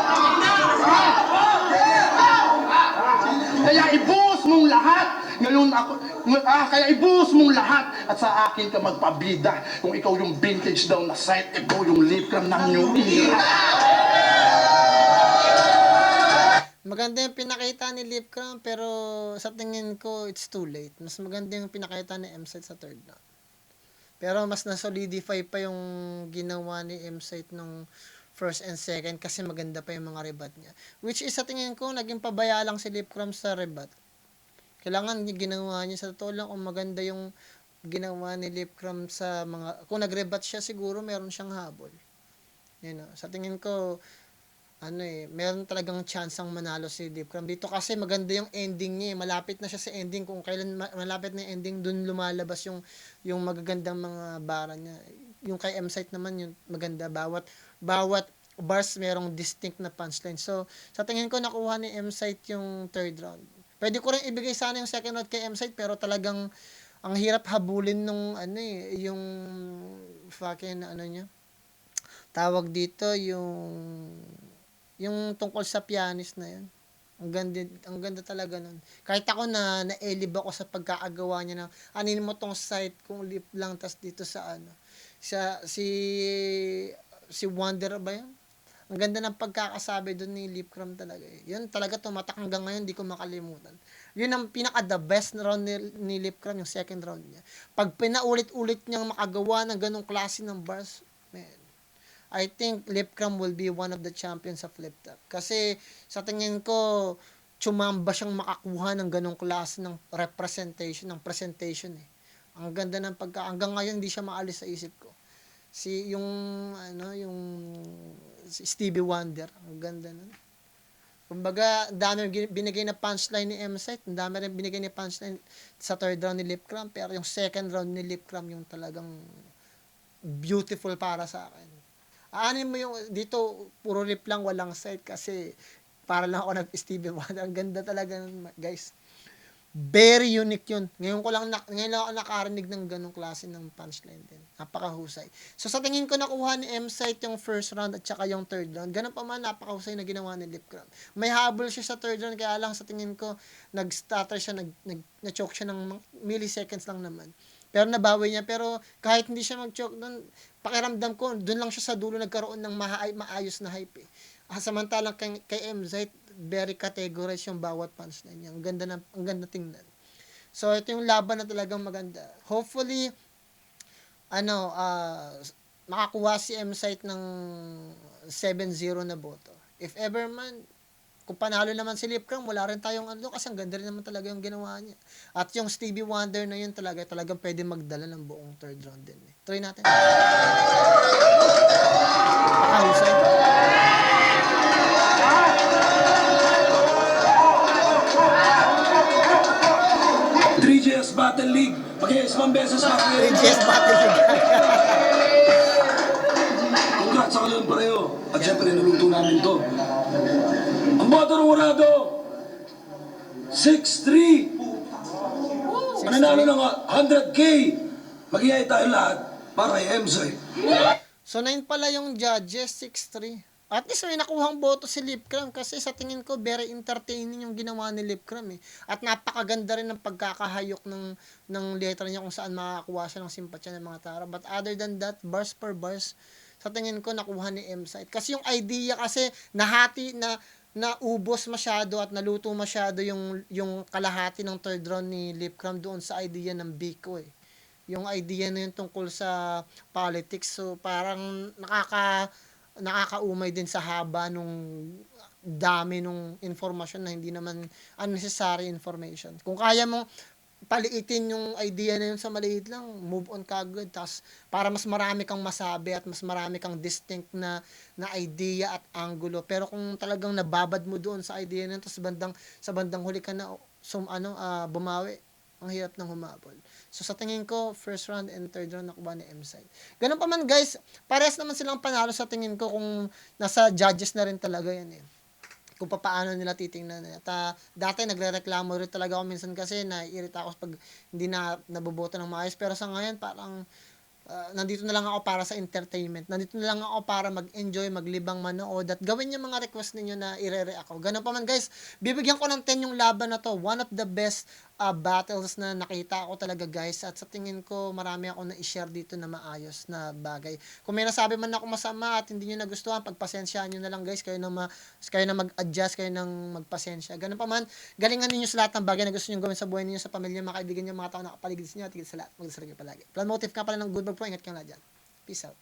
Kaya ibuhos mong lahat. Ngayon ako, kaya ibuhos mong lahat at sa akin ka magpabida. Kung ikaw yung vintage daw na site, ikaw yung Lipcram ng new era. Maganda yung pinakita ni Lipcram, pero sa tingin ko, it's too late. Mas maganda yung pinakita ni M-Site sa third round. Pero mas na-solidify pa yung ginawa ni M-Site nung first and second kasi maganda pa yung mga rebat niya. Which is sa tingin ko, naging pabaya lang si Lipcram sa rebat. Kailangan ginawa niya sa totoo lang kung maganda yung ginawa ni Lipcram sa mga... Kung nag-rebat siya, siguro meron siyang habol. Yun, sa tingin ko, meron talagang chance ang manalo si Lipcram dito kasi maganda yung ending niya. Malapit na siya sa ending. Kung kailan malapit na yung ending, dun lumalabas yung magagandang mga bara niya. Yung kay M-Site naman, yung maganda. Bawat bars merong distinct na punchline. So, sa tingin ko, nakuha ni M-Site yung third round. Pwede ko rin ibigay sana yung second round kay M-Site, pero talagang ang hirap habulin nung yung fucking niya. Tawag dito yung tungkol sa pianist na yun. Ang ganda talaga nun. Kahit ako na-elib ako sa pagkakagawa niya ng anin mo tong site kung lip lang tas dito sa si Wonder ba yun? Ang ganda ng pagkakasabi doon ni Lipcram talaga. Yun talaga tumatak hanggang ngayon, di ko makalimutan. Yun ang pinaka-the best round ni Lipcram, yung second round niya. Pag pinaulit-ulit niyang makagawa ng ganong klase ng bars, man, I think Lipcram will be one of the champions sa flip top. Kasi sa tingin ko, tsumamba siyang makakuha ng ganong klase ng representation, ng presentation eh. Ang ganda ng hanggang ngayon hindi siya maalis sa isip ko. Si Stevie Wonder, ang ganda nun. Kumbaga, dami binigay na punchline ni M-Site, ang dami rin binigay ni punchline sa third round ni Lipcram, pero yung second round ni Lipcram yung talagang beautiful para sa akin. Aanin mo yung, dito, puro lip lang, walang sight kasi para lang ako nag-Stevie Wonder. Ang ganda talaga, guys. Very unique yun. Ngayon lang ako nakarinig ng ganong klase ng punchline din. Napakahusay. So sa tingin ko nakuha ni M-Sight yung first round at saka yung third round. Ganun pa man, napakahusay na ginawa ni Lipcram. May habol siya sa third round, kaya lang sa tingin ko, nag-stutter siya, na-choke siya ng milliseconds lang naman. Pero nabawi niya. Pero kahit hindi siya mag-choke doon, pakiramdam ko, doon lang siya sa dulo nagkaroon ng maayos na hype eh. Samantalang kay M-Sight, very categorized yung bawat punchline niya. Ang ganda tingnan. So, ito yung laban na talagang maganda. Hopefully, makakuha si M-Sight ng 7-0 na boto. If ever man, kung panalo naman si Lipcram, wala rin tayong kasi ang ganda rin naman talaga yung ginawa niya. At yung Stevie Wonder na yun talagang pwede magdala ng buong third round din. Try natin. Pakahusay. 3GS Battle League. Pag-iisang beses pa kayo. 3GS Battle League. Congrats sa kanilang pareho. At syempre, naluto namin to. Ang boto ng Urado, 6-3. Mananalo ng 100K. Mag-iyay tayo lahat para kay M-Sight. So, 9 pala yung judges, 6-3. At least may nakuhang boto si Lipcram kasi sa tingin ko very entertaining yung ginawa ni Lipcram eh. At napakaganda rin ng pagkakahayok ng letra niya kung saan makakuha siya ng simpatya ng mga tao. But other than that, bars per bars, sa tingin ko nakuha ni M-Sight. Kasi yung idea kasi nahati na naubos masyado at naluto masyado yung kalahati ng third round ni Lipcram doon sa idea ng Biko eh. Yung idea na yun tungkol sa politics. So parang nakakaumay din sa haba nung dami nung information na hindi naman unnecessary information. Kung kaya mong paliitin yung idea na yun sa maliit lang, move on kagad. Tapos, para mas marami kang masabi at mas marami kang distinct na idea at angulo. Pero kung talagang nababad mo doon sa idea na yun, tapos sa bandang huli ka na bumawi, ang hirap ng humabol. So sa tingin ko, first round and third round nakuha ni M-Sight. Ganun pa man guys, parehas naman silang panalo sa tingin ko kung nasa judges na rin talaga yan eh. Kung paano nila titingnan. At dati nagre-reklamo rin talaga ako minsan kasi naiirita ako pag hindi na naboboto ng maayos. Pero sa ngayon parang nandito na lang ako para sa entertainment. Nandito na lang ako para mag-enjoy, maglibang manood at gawin yung mga request ninyo na ire-react ako. Ganun pa man guys, bibigyan ko ng 10 yung laban na to. One of the best battles na nakita ko talaga guys at sa tingin ko marami ako na i-share dito na maayos na bagay. Kung may nasabi man ako masama at hindi nyo nagustuhan, pagpasensyaan nyo na lang guys, kayo na mag-adjust, kayo nang magpasensya. Ganun pa man, galingan ninyo sa lahat ng bagay na gusto nyo gawin sa buhay ninyo, sa pamilya, mga kaibigan nyo, mga tao na kapaligid sa inyo at higit sa lahat, magdasal kayo palagi. Plan motive ka pala ng good bag po, ingat kang lahat dyan. Peace out.